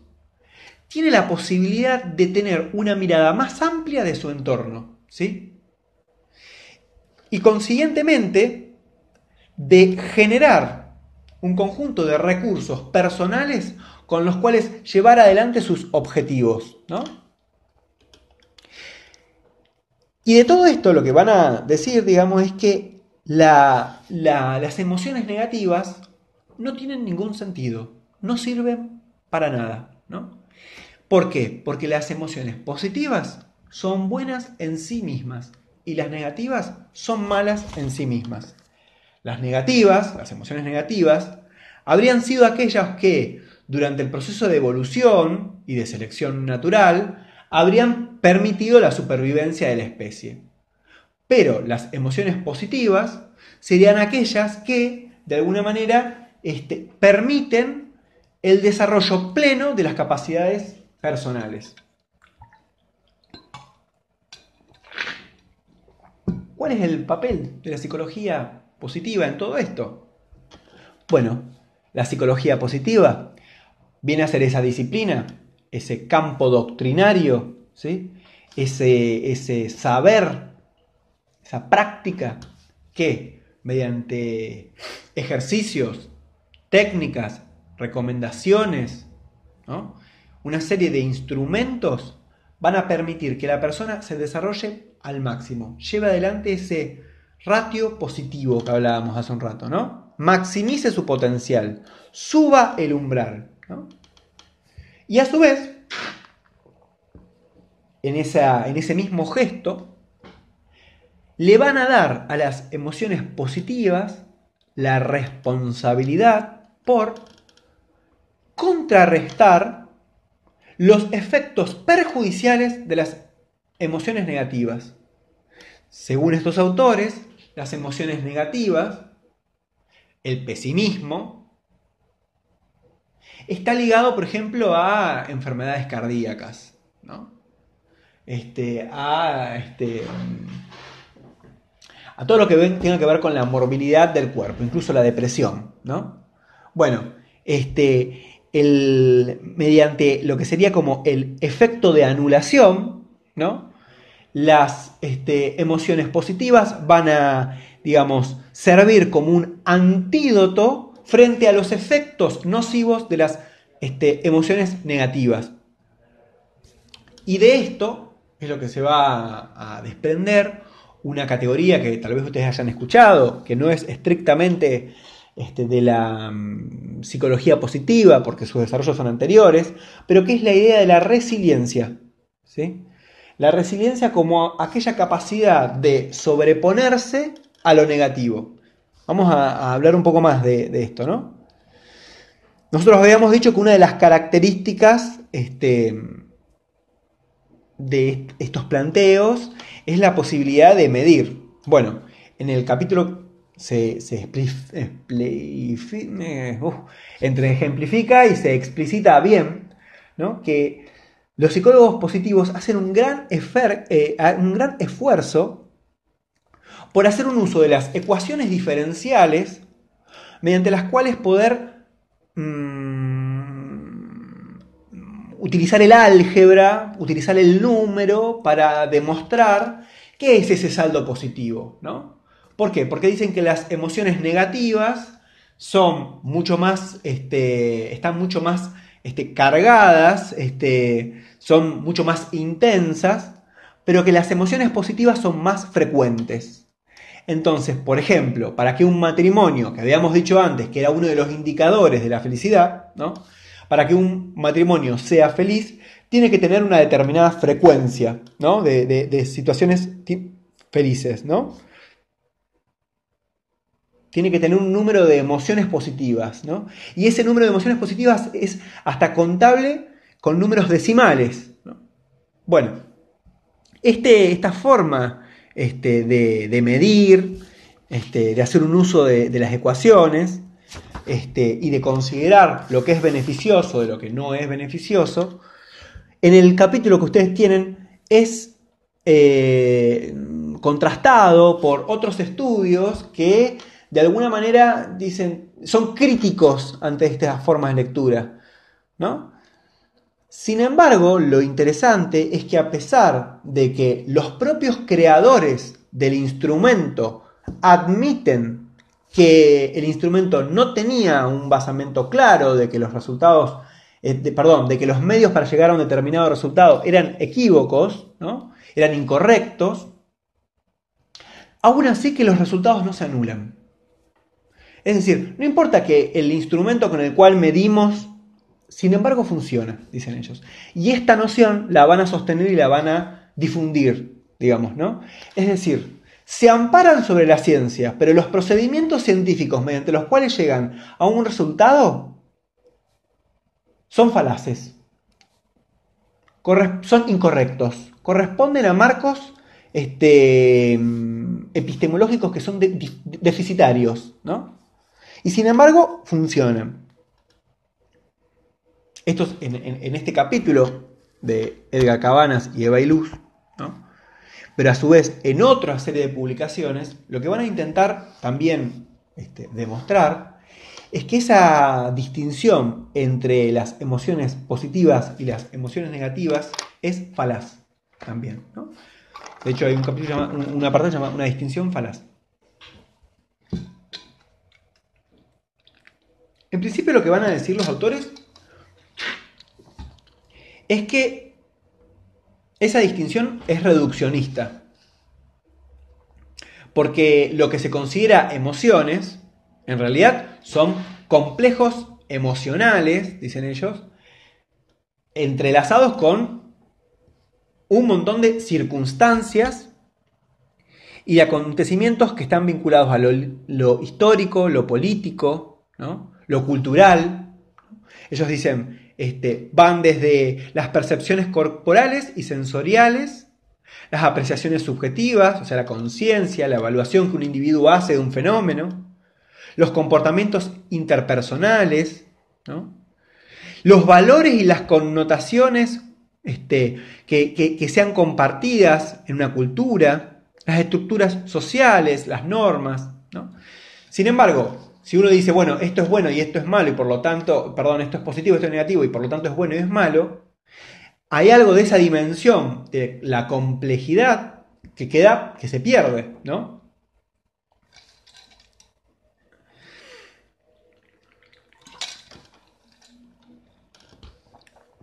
tiene la posibilidad de tener una mirada más amplia de su entorno, ¿sí? Y consiguientemente, de generar un conjunto de recursos personales con los cuales llevar adelante sus objetivos, ¿no? Y de todo esto lo que van a decir, digamos, es que las emociones negativas no tienen ningún sentido, no sirven para nada, ¿no? ¿Por qué? Porque las emociones positivas son buenas en sí mismas y las negativas son malas en sí mismas. Las negativas, las emociones negativas, habrían sido aquellas que, durante el proceso de evolución y de selección natural, habrían permitido la supervivencia de la especie. Pero las emociones positivas serían aquellas que, de alguna manera, permiten el desarrollo pleno de las capacidades personales. ¿Cuál es el papel de la psicología positiva en todo esto? Bueno, la psicología positiva viene a ser esa disciplina, ese campo doctrinario, ¿sí? ese saber, esa práctica que mediante ejercicios, técnicas, recomendaciones, ¿no? Una serie de instrumentos van a permitir que la persona se desarrolle al máximo, lleve adelante ese ratio positivo que hablábamos hace un rato, ¿no? Maximice su potencial, suba el umbral, ¿no? Y a su vez, en ese mismo gesto, le van a dar a las emociones positivas la responsabilidad por contrarrestar los efectos perjudiciales de las emociones negativas. Según estos autores, las emociones negativas, el pesimismo, está ligado, por ejemplo, a enfermedades cardíacas, ¿no? A todo lo que tenga que ver con la morbilidad del cuerpo, incluso la depresión, ¿no? Bueno, mediante lo que sería como el efecto de anulación, ¿no? Las emociones positivas van a, digamos, servir como un antídoto frente a los efectos nocivos de las emociones negativas. Y de esto es lo que se va a desprender una categoría que tal vez ustedes hayan escuchado, que no es estrictamente de la psicología positiva, porque sus desarrollos son anteriores, pero que es la idea de la resiliencia, ¿sí? La resiliencia como aquella capacidad de sobreponerse a lo negativo. Vamos a hablar un poco más de esto, ¿no? Nosotros habíamos dicho que una de las características de estos planteos es la posibilidad de medir. Bueno, en el capítulo ejemplifica y se explicita bien, ¿no? Que los psicólogos positivos hacen un gran esfuerzo por hacer un uso de las ecuaciones diferenciales mediante las cuales poder utilizar el álgebra, utilizar el número para demostrar qué es ese saldo positivo, ¿no? ¿Por qué? Porque dicen que las emociones negativas son mucho más, están mucho más cargadas, son mucho más intensas, pero que las emociones positivas son más frecuentes. Entonces, por ejemplo, para que un matrimonio, que habíamos dicho antes que era uno de los indicadores de la felicidad, ¿no? Para que un matrimonio sea feliz, tiene que tener una determinada frecuencia, ¿no? de situaciones felices, ¿no? Tiene que tener un número de emociones positivas, ¿no? Y ese número de emociones positivas es hasta contable con números decimales, ¿no? Bueno, esta forma de medir, de hacer un uso de las ecuaciones, y de considerar lo que es beneficioso de lo que no es beneficioso, en el capítulo que ustedes tienen es contrastado por otros estudios que de alguna manera dicen, son críticos ante estas formas de lectura, ¿no? Sin embargo, lo interesante es que a pesar de que los propios creadores del instrumento admiten que el instrumento no tenía un basamento claro, de que los resultados, de que los medios para llegar a un determinado resultado eran equívocos, ¿no? Eran incorrectos, aún así que los resultados no se anulan. Es decir, no importa que el instrumento con el cual medimos, sin embargo, funciona, dicen ellos. Y esta noción la van a sostener y la van a difundir, digamos, ¿no? Es decir, se amparan sobre la ciencia, pero los procedimientos científicos mediante los cuales llegan a un resultado son falaces, son incorrectos, corresponden a marcos epistemológicos que son deficitarios, ¿no? Y sin embargo, funcionan. Esto es en este capítulo de Edgar Cabanas y Eva Illouz, ¿no? Pero a su vez, en otra serie de publicaciones, lo que van a intentar también demostrar es que esa distinción entre las emociones positivas y las emociones negativas es falaz también, ¿no? De hecho, hay un capítulo, una parte llamada Una distinción falaz. En principio, lo que van a decir los autores es que esa distinción es reduccionista. Porque lo que se considera emociones, en realidad, son complejos emocionales, dicen ellos, entrelazados con un montón de circunstancias y de acontecimientos que están vinculados a lo histórico, lo político, ¿no? Lo cultural. Ellos dicen, van desde las percepciones corporales y sensoriales, las apreciaciones subjetivas, o sea, la conciencia, la evaluación que un individuo hace de un fenómeno, los comportamientos interpersonales, ¿no? Los valores y las connotaciones que sean compartidas en una cultura, las estructuras sociales, las normas, ¿no? Sin embargo, si uno dice, bueno, esto es bueno y esto es malo, y por lo tanto, perdón, esto es positivo, esto es negativo, y por lo tanto es bueno y es malo, hay algo de esa dimensión de la complejidad que se pierde, ¿no?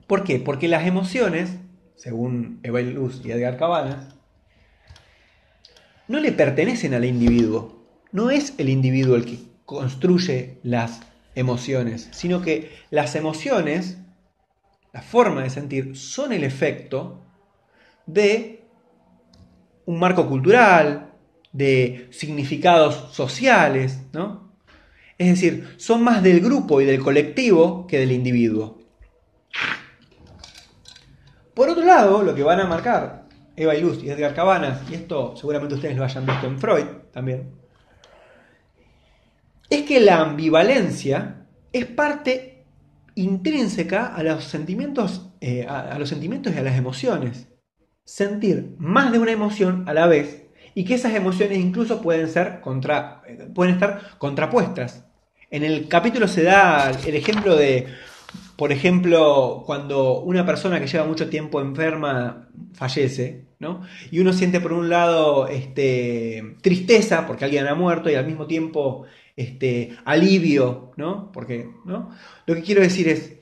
¿Por qué? Porque las emociones, según Eva Illouz y Edgar Cabanas, no le pertenecen al individuo. No es el individuo el que construye las emociones, sino que las emociones, la forma de sentir, son el efecto de un marco cultural, de significados sociales, ¿no? Es decir, son más del grupo y del colectivo que del individuo. Por otro lado, lo que van a marcar Eva Illouz y Edgar Cabanas, y esto seguramente ustedes lo hayan visto en Freud también, es que la ambivalencia es parte intrínseca a los sentimientos, a los sentimientos y a las emociones. Sentir más de una emoción a la vez y que esas emociones incluso pueden estar contrapuestas. En el capítulo se da el ejemplo de, por ejemplo, cuando una persona que lleva mucho tiempo enferma fallece, ¿no? Y uno siente por un lado tristeza porque alguien ha muerto y al mismo tiempo alivio, ¿no? Porque, ¿no? Lo que quiero decir es,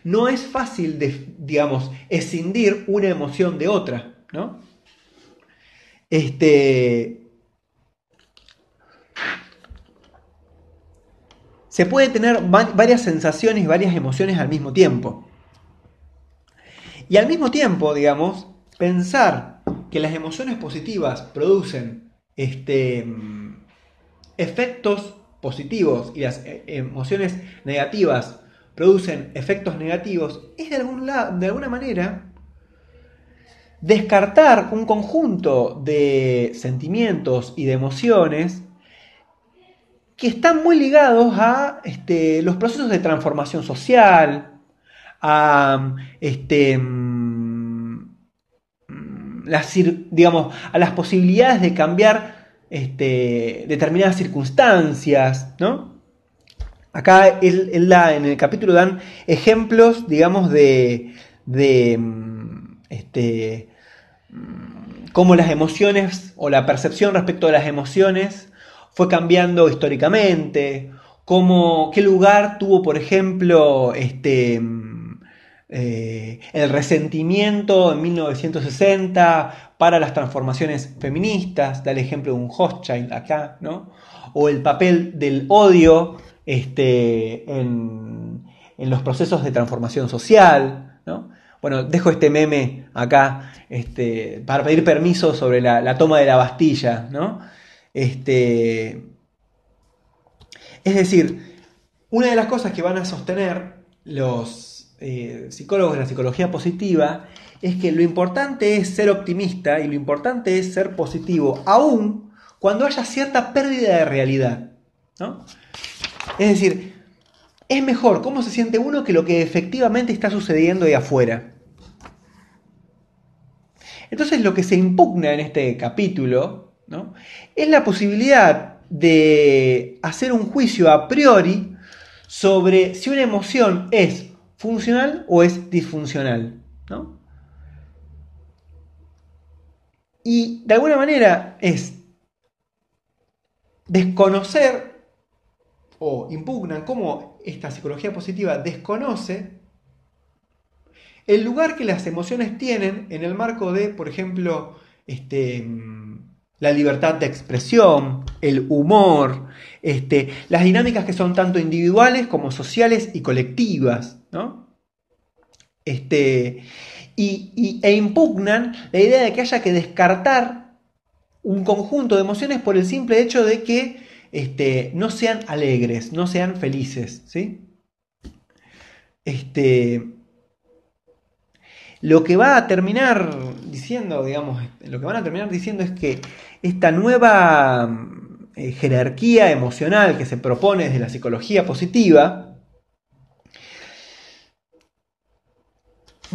no es fácil, digamos, escindir una emoción de otra, ¿no? Se puede tener varias sensaciones, varias emociones al mismo tiempo. Y al mismo tiempo, digamos, pensar que las emociones positivas producen efectos positivos y las emociones negativas producen efectos negativos, es de alguna manera descartar un conjunto de sentimientos y de emociones que están muy ligados a los procesos de transformación social, a digamos, a las posibilidades de cambiar determinadas circunstancias, ¿no? Acá él da, en el capítulo dan ejemplos, digamos, de cómo las emociones o la percepción respecto de las emociones fue cambiando históricamente, qué lugar tuvo, por ejemplo, el resentimiento en 1960 para las transformaciones feministas, da el ejemplo de un Hochschild acá, ¿no? O el papel del odio en los procesos de transformación social, ¿no? Bueno, dejo este meme acá para pedir permiso sobre la toma de la Bastilla, ¿no? Es decir, una de las cosas que van a sostener los psicólogos de la psicología positiva es que lo importante es ser optimista y lo importante es ser positivo, aun cuando haya cierta pérdida de realidad, ¿no? Es decir, es mejor cómo se siente uno que lo que efectivamente está sucediendo ahí afuera. Entonces lo que se impugna en este capítulo, ¿no?, es la posibilidad de hacer un juicio a priori sobre si una emoción es funcional o es disfuncional, ¿no? Y de alguna manera es desconocer o impugnan cómo esta psicología positiva desconoce el lugar que las emociones tienen en el marco de, por ejemplo, la libertad de expresión, el humor, las dinámicas que son tanto individuales como sociales y colectivas, ¿no? E impugnan la idea de que haya que descartar un conjunto de emociones por el simple hecho de que no sean alegres, no sean felices, ¿sí? Lo que va a terminar diciendo, digamos, lo que van a terminar diciendo es que esta nueva jerarquía emocional que se propone desde la psicología positiva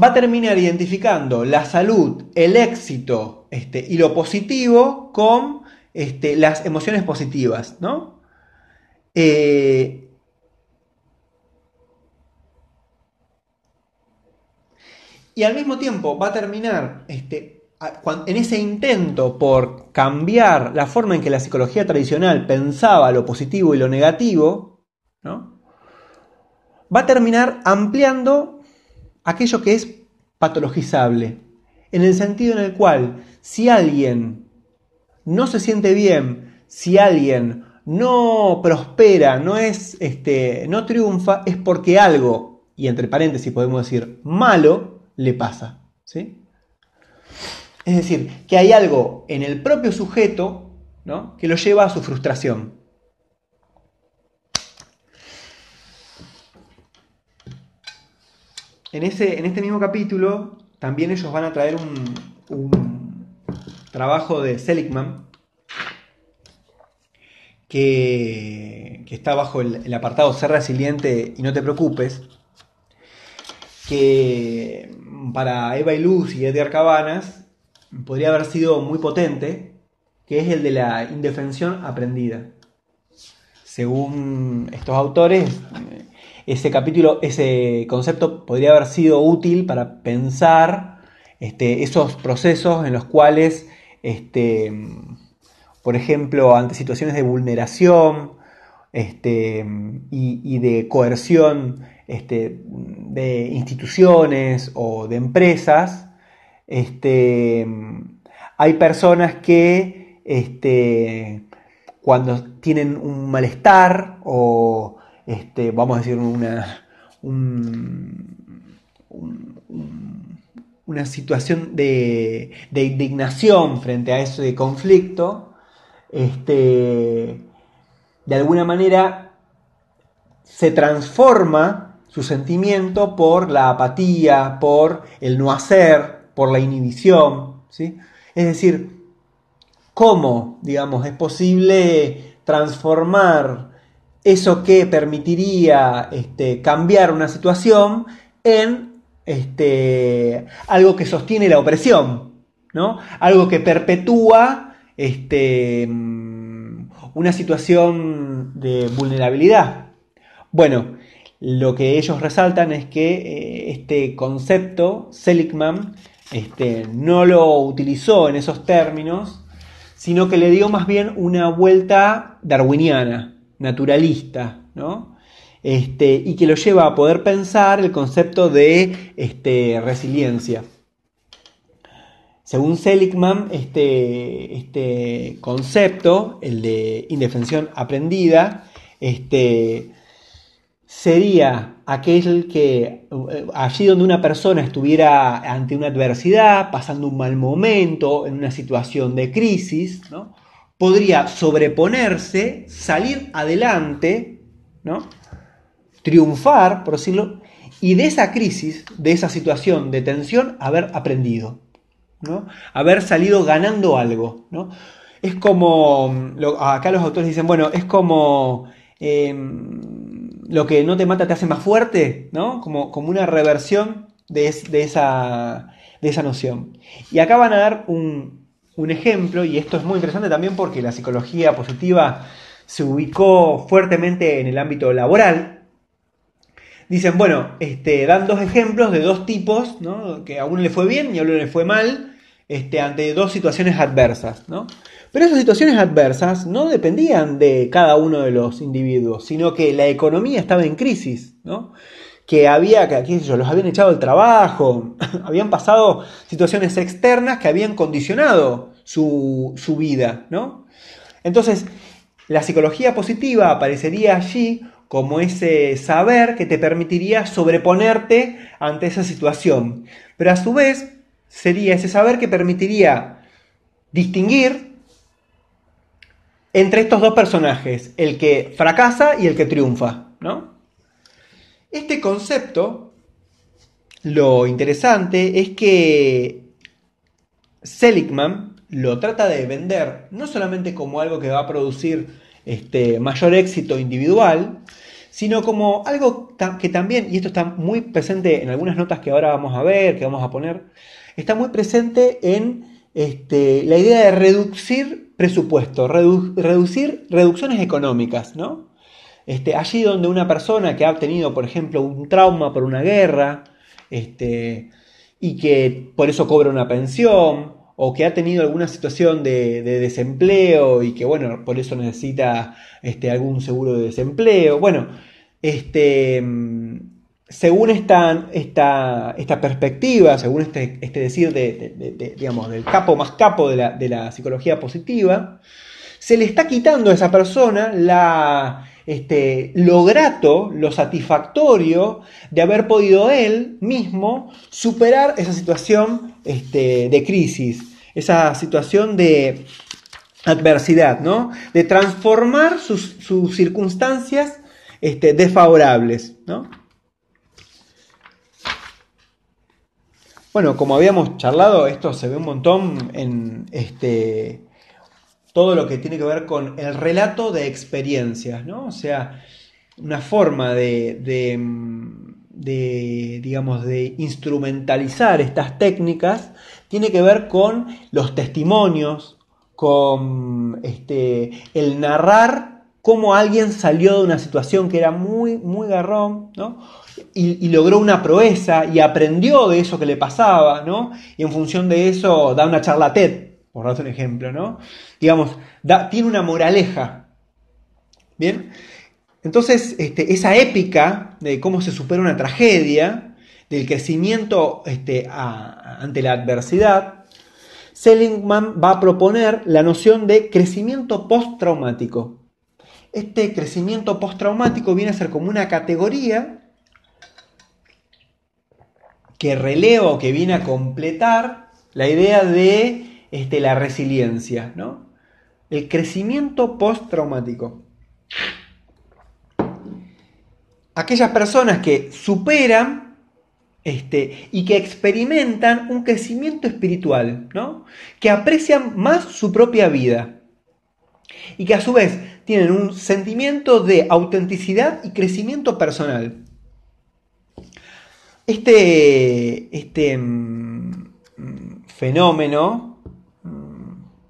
va a terminar identificando la salud, el éxito y lo positivo con las emociones positivas, ¿no? Y al mismo tiempo va a terminar en ese intento por cambiar la forma en que la psicología tradicional pensaba lo positivo y lo negativo, ¿no?, va a terminar ampliando aquello que es patologizable, en el sentido en el cual si alguien no se siente bien, si alguien no prospera, no triunfa, es porque algo, y entre paréntesis podemos decir malo, le pasa, ¿sí? Es decir, que hay algo en el propio sujeto, ¿no?, que lo lleva a su frustración. En este mismo capítulo también ellos van a traer un trabajo de Seligman que está bajo el apartado Ser resiliente y no te preocupes, que para Eva Illouz y Edgar Cabanas podría haber sido muy potente, que es el de la indefensión aprendida. Según estos autores, ese concepto podría haber sido útil para pensar esos procesos en los cuales, por ejemplo, ante situaciones de vulneración y de coerción de instituciones o de empresas, hay personas que cuando tienen un malestar o vamos a decir una situación de indignación frente a ese conflicto, de alguna manera se transforma su sentimiento por la apatía, por el no hacer, por la inhibición, ¿sí? Es decir, ¿cómo, digamos, es posible transformar eso que permitiría cambiar una situación en algo que sostiene la opresión, ¿no? Algo que perpetúa una situación de vulnerabilidad. Bueno, lo que ellos resaltan es que este concepto Seligman no lo utilizó en esos términos, sino que le dio más bien una vuelta darwiniana, naturalista, ¿no? Y que lo lleva a poder pensar el concepto de resiliencia. Según Seligman, este concepto, el de indefensión aprendida, sería aquel que allí donde una persona estuviera ante una adversidad, pasando un mal momento, en una situación de crisis, ¿no? Podría sobreponerse, salir adelante, ¿no? Triunfar, por decirlo, y de esa crisis, de esa situación de tensión, haber aprendido, ¿no? Haber salido ganando algo, ¿no? Es como, acá los autores dicen, bueno, es como lo que no te mata te hace más fuerte, ¿no? Como una reversión de esa noción. Y acá van a dar un ejemplo, y esto es muy interesante también porque la psicología positiva se ubicó fuertemente en el ámbito laboral. Dicen, bueno, dan dos ejemplos de dos tipos, ¿no? Que a uno le fue bien y a uno le fue mal, ante dos situaciones adversas, ¿no? Pero esas situaciones adversas no dependían de cada uno de los individuos, sino que la economía estaba en crisis, ¿no? Que qué sé yo, los habían echado del trabajo, habían pasado situaciones externas que habían condicionado su vida, ¿no? Entonces, la psicología positiva aparecería allí como ese saber que te permitiría sobreponerte ante esa situación. Pero a su vez sería ese saber que permitiría distinguir entre estos dos personajes, el que fracasa y el que triunfa, ¿no? Este concepto, lo interesante es que Seligman lo trata de vender no solamente como algo que va a producir mayor éxito individual, sino como algo que también, y esto está muy presente en algunas notas que ahora vamos a ver, que vamos a poner, está muy presente en la idea de reducir presupuesto, reducir reducciones económicas, ¿no? Allí donde una persona que ha tenido, por ejemplo, un trauma por una guerra, y que por eso cobra una pensión, o que ha tenido alguna situación de desempleo y que, bueno, por eso necesita algún seguro de desempleo. Bueno, según esta perspectiva, según este decir digamos, del capo más capo de la psicología positiva, se le está quitando a esa persona lo grato, lo satisfactorio de haber podido él mismo superar esa situación de crisis, esa situación de adversidad, ¿no? De transformar sus circunstancias desfavorables, ¿no? Bueno, como habíamos charlado, esto se ve un montón en todo lo que tiene que ver con el relato de experiencias, ¿no? O sea, una forma digamos, de instrumentalizar estas técnicas tiene que ver con los testimonios, con el narrar cómo alguien salió de una situación que era muy, muy garrón, ¿no? Y logró una proeza y aprendió de eso que le pasaba, ¿no? Y en función de eso da una charla TED, por darte un ejemplo, ¿no? Digamos, tiene una moraleja. ¿Bien? Entonces, esa épica de cómo se supera una tragedia, del crecimiento ante la adversidad, Seligman va a proponer la noción de crecimiento postraumático. Este crecimiento postraumático viene a ser como una categoría que releva o que viene a completar la idea de la resiliencia, ¿no? El crecimiento postraumático. Aquellas personas que superan y que experimentan un crecimiento espiritual, ¿no? Que aprecian más su propia vida y que a su vez tienen un sentimiento de autenticidad y crecimiento personal. fenómeno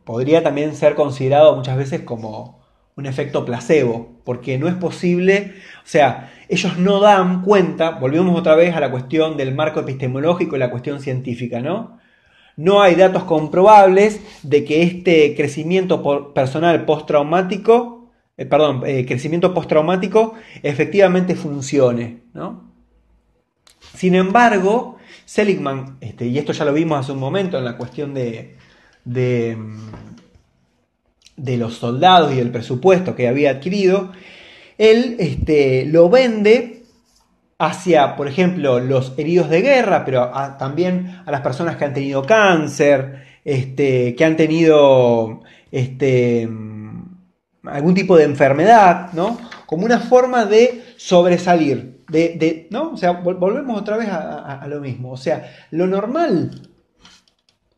podría también ser considerado muchas veces como un efecto placebo, porque no es posible, o sea, ellos no dan cuenta, volvemos otra vez a la cuestión del marco epistemológico y la cuestión científica, ¿no? No hay datos comprobables de que este crecimiento personal postraumático, crecimiento postraumático efectivamente funcione, ¿no? Sin embargo, Seligman, y esto ya lo vimos hace un momento en la cuestión de, de los soldados y el presupuesto que había adquirido, él lo vende hacia, por ejemplo, los heridos de guerra, pero también a las personas que han tenido cáncer, que han tenido algún tipo de enfermedad, ¿no? Como una forma de sobresalir, ¿no? O sea, volvemos otra vez a lo mismo. O sea, lo normal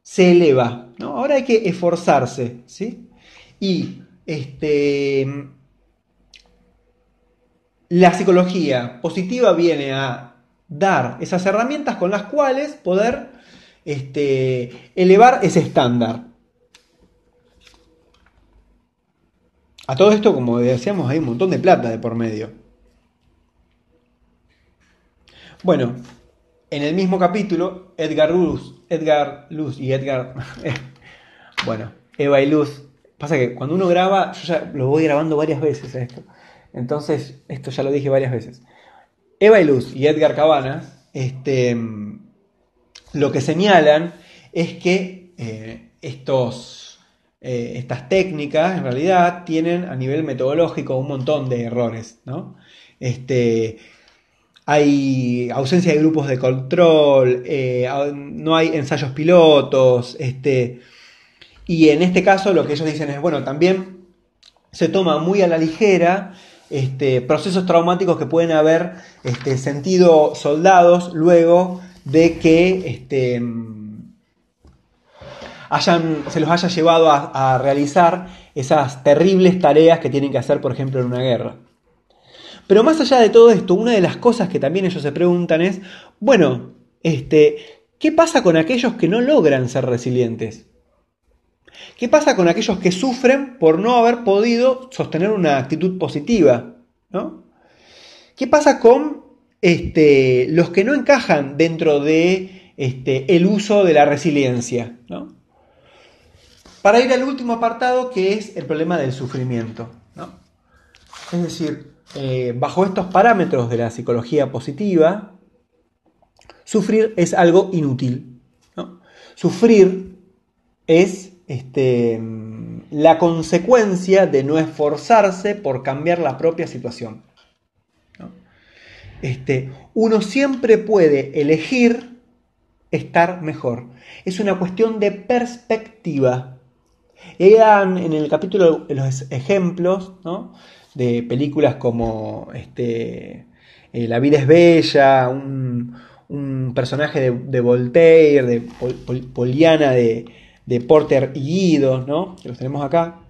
se eleva, ¿no? Ahora hay que esforzarse, ¿sí? Y la psicología positiva viene a dar esas herramientas con las cuales poder elevar ese estándar. A todo esto, como decíamos, hay un montón de plata de por medio. Bueno, en el mismo capítulo, Edgar Luz y Edgar... bueno, Eva y Luz. Pasa que cuando uno graba, yo ya lo voy grabando varias veces esto. Entonces, esto ya lo dije varias veces. Eva y Luz y Edgar Cabanas, lo que señalan es que estas técnicas en realidad tienen a nivel metodológico un montón de errores, ¿no? Hay ausencia de grupos de control, no hay ensayos pilotos, y en este caso lo que ellos dicen es, bueno, también se toma muy a la ligera procesos traumáticos que pueden haber sentido soldados luego de que se los haya llevado a realizar esas terribles tareas que tienen que hacer, por ejemplo, en una guerra. Pero más allá de todo esto, una de las cosas que también ellos se preguntan es, bueno, ¿qué pasa con aquellos que no logran ser resilientes? ¿Qué pasa con aquellos que sufren por no haber podido sostener una actitud positiva? ¿No? ¿Qué pasa con los que no encajan dentro de el uso de la resiliencia? ¿No? Para ir al último apartado, que es el problema del sufrimiento, ¿no? Es decir, bajo estos parámetros de la psicología positiva, sufrir es algo inútil, ¿no? Sufrir es la consecuencia de no esforzarse por cambiar la propia situación, ¿no? Uno siempre puede elegir estar mejor. Es una cuestión de perspectiva. Y dan en el capítulo los ejemplos, ¿no? De películas como La vida es bella, un personaje de Voltaire, de Poliana, de Porter y Guido, ¿no? Que los tenemos acá.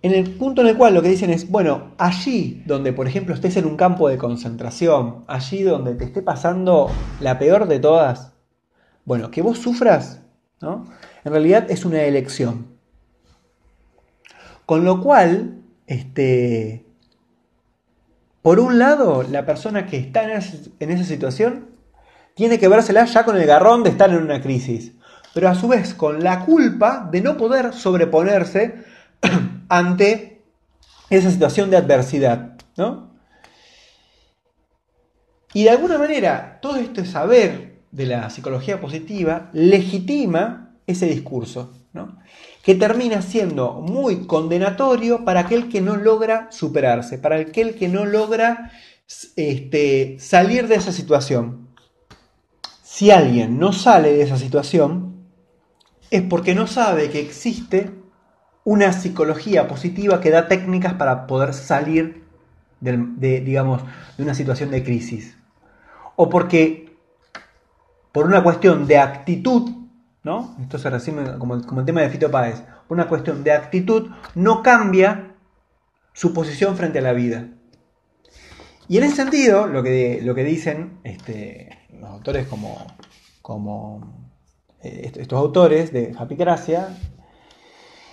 En el punto en el cual lo que dicen es, bueno, allí donde por ejemplo estés en un campo de concentración, allí donde te esté pasando la peor de todas, bueno, que vos sufras, ¿no? En realidad es una elección. Con lo cual, por un lado, la persona que está en esa situación tiene que vérsela ya con el garrón de estar en una crisis, pero a su vez con la culpa de no poder sobreponerse ante esa situación de adversidad, ¿no? Y de alguna manera, todo este saber de la psicología positiva legitima ese discurso, ¿no? Que termina siendo muy condenatorio para aquel que no logra superarse, para aquel que no logra salir de esa situación. Si alguien no sale de esa situación, es porque no sabe que existe una psicología positiva que da técnicas para poder salir digamos, de una situación de crisis. O porque, por una cuestión de actitud, ¿no? Esto se resume como el tema de Fito Páez. Por una cuestión de actitud, no cambia su posición frente a la vida. Y en ese sentido, lo que dicen los autores como estos autores de Japicracia,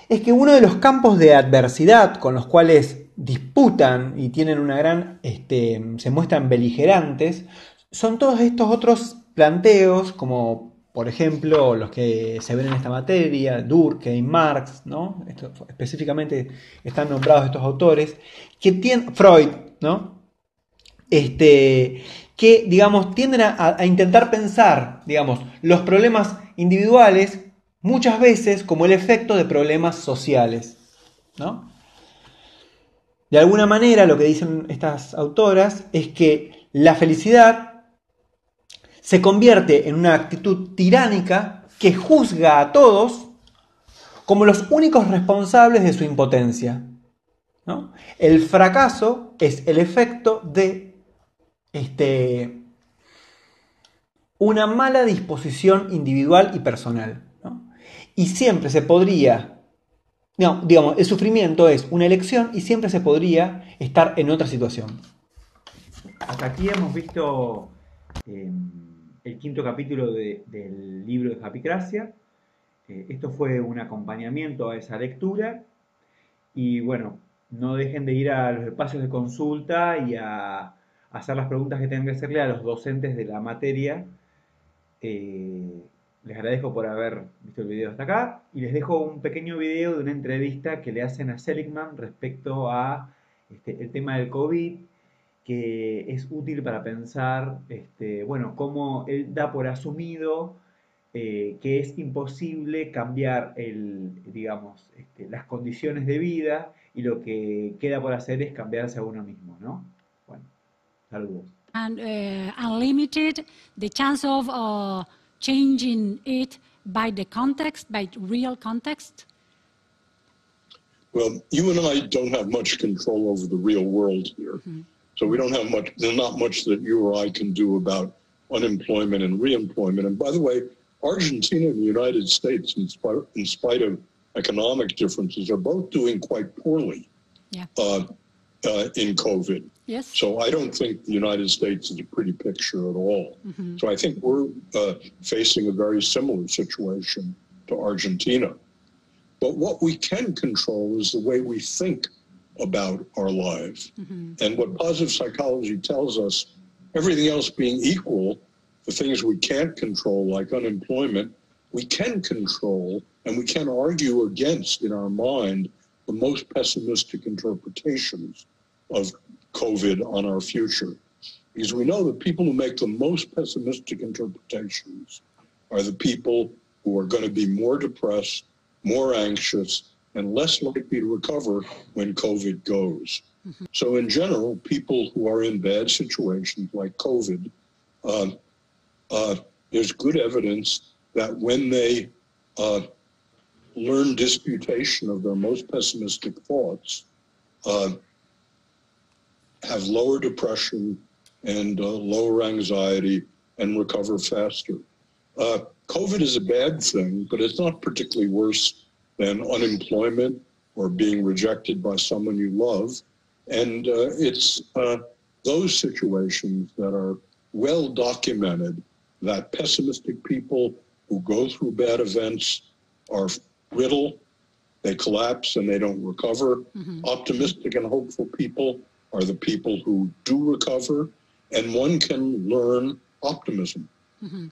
es que uno de los campos de adversidad con los cuales disputan y tienen una gran, se muestran beligerantes, son todos estos otros planteos, como por ejemplo los que se ven en esta materia, Durkheim, Marx, ¿no? Específicamente están nombrados estos autores, que tienen, Freud, ¿no? Que, digamos, tienden a intentar pensar, digamos, los problemas individuales muchas veces como el efecto de problemas sociales, ¿no? De alguna manera lo que dicen estas autoras es que la felicidad se convierte en una actitud tiránica que juzga a todos como los únicos responsables de su impotencia, ¿no? El fracaso es el efecto de una mala disposición individual y personal, ¿no? Y siempre se podría, no, digamos, el sufrimiento es una elección y siempre se podría estar en otra situación. Hasta aquí hemos visto el quinto capítulo del libro de Japicracia. Esto fue un acompañamiento a esa lectura y bueno, no dejen de ir a los espacios de consulta y a hacer las preguntas que tengan que hacerle a los docentes de la materia. Les agradezco por haber visto el video hasta acá y les dejo un pequeño video de una entrevista que le hacen a Seligman respecto a el tema del COVID, que es útil para pensar, bueno, cómo él da por asumido que es imposible cambiar digamos, las condiciones de vida y lo que queda por hacer es cambiarse a uno mismo, ¿no? Bueno, saludos. And unlimited, the chance of changing it by the context, by real context? Well, you and I don't have much control over the real world here. Mm-hmm. So we don't have much, there's not much that you or I can do about unemployment and reemployment. And by the way, Argentina and the United States, in spite of economic differences, are both doing quite poorly in COVID. Yes. So I don't think the United States is a pretty picture at all. Mm-hmm. So I think we're facing a very similar situation to Argentina. But what we can control is the way we think about our lives. Mm-hmm. And what positive psychology tells us, everything else being equal, the things we can't control, like unemployment, we can control and we can argue against in our mind the most pessimistic interpretations of COVID on our future. Because we know that people who make the most pessimistic interpretations are the people who are going to be more depressed, more anxious, and less likely to recover when COVID goes. Mm-hmm. So in general, people who are in bad situations like COVID, there's good evidence that when they learn disputation of their most pessimistic thoughts, have lower depression and lower anxiety and recover faster. COVID is a bad thing, but it's not particularly worse than unemployment or being rejected by someone you love. And it's those situations that are well documented that pessimistic people who go through bad events are brittle, they collapse and they don't recover. Mm-hmm. Optimistic and hopeful people are the people who do recover, and one can learn optimism. Mm-hmm.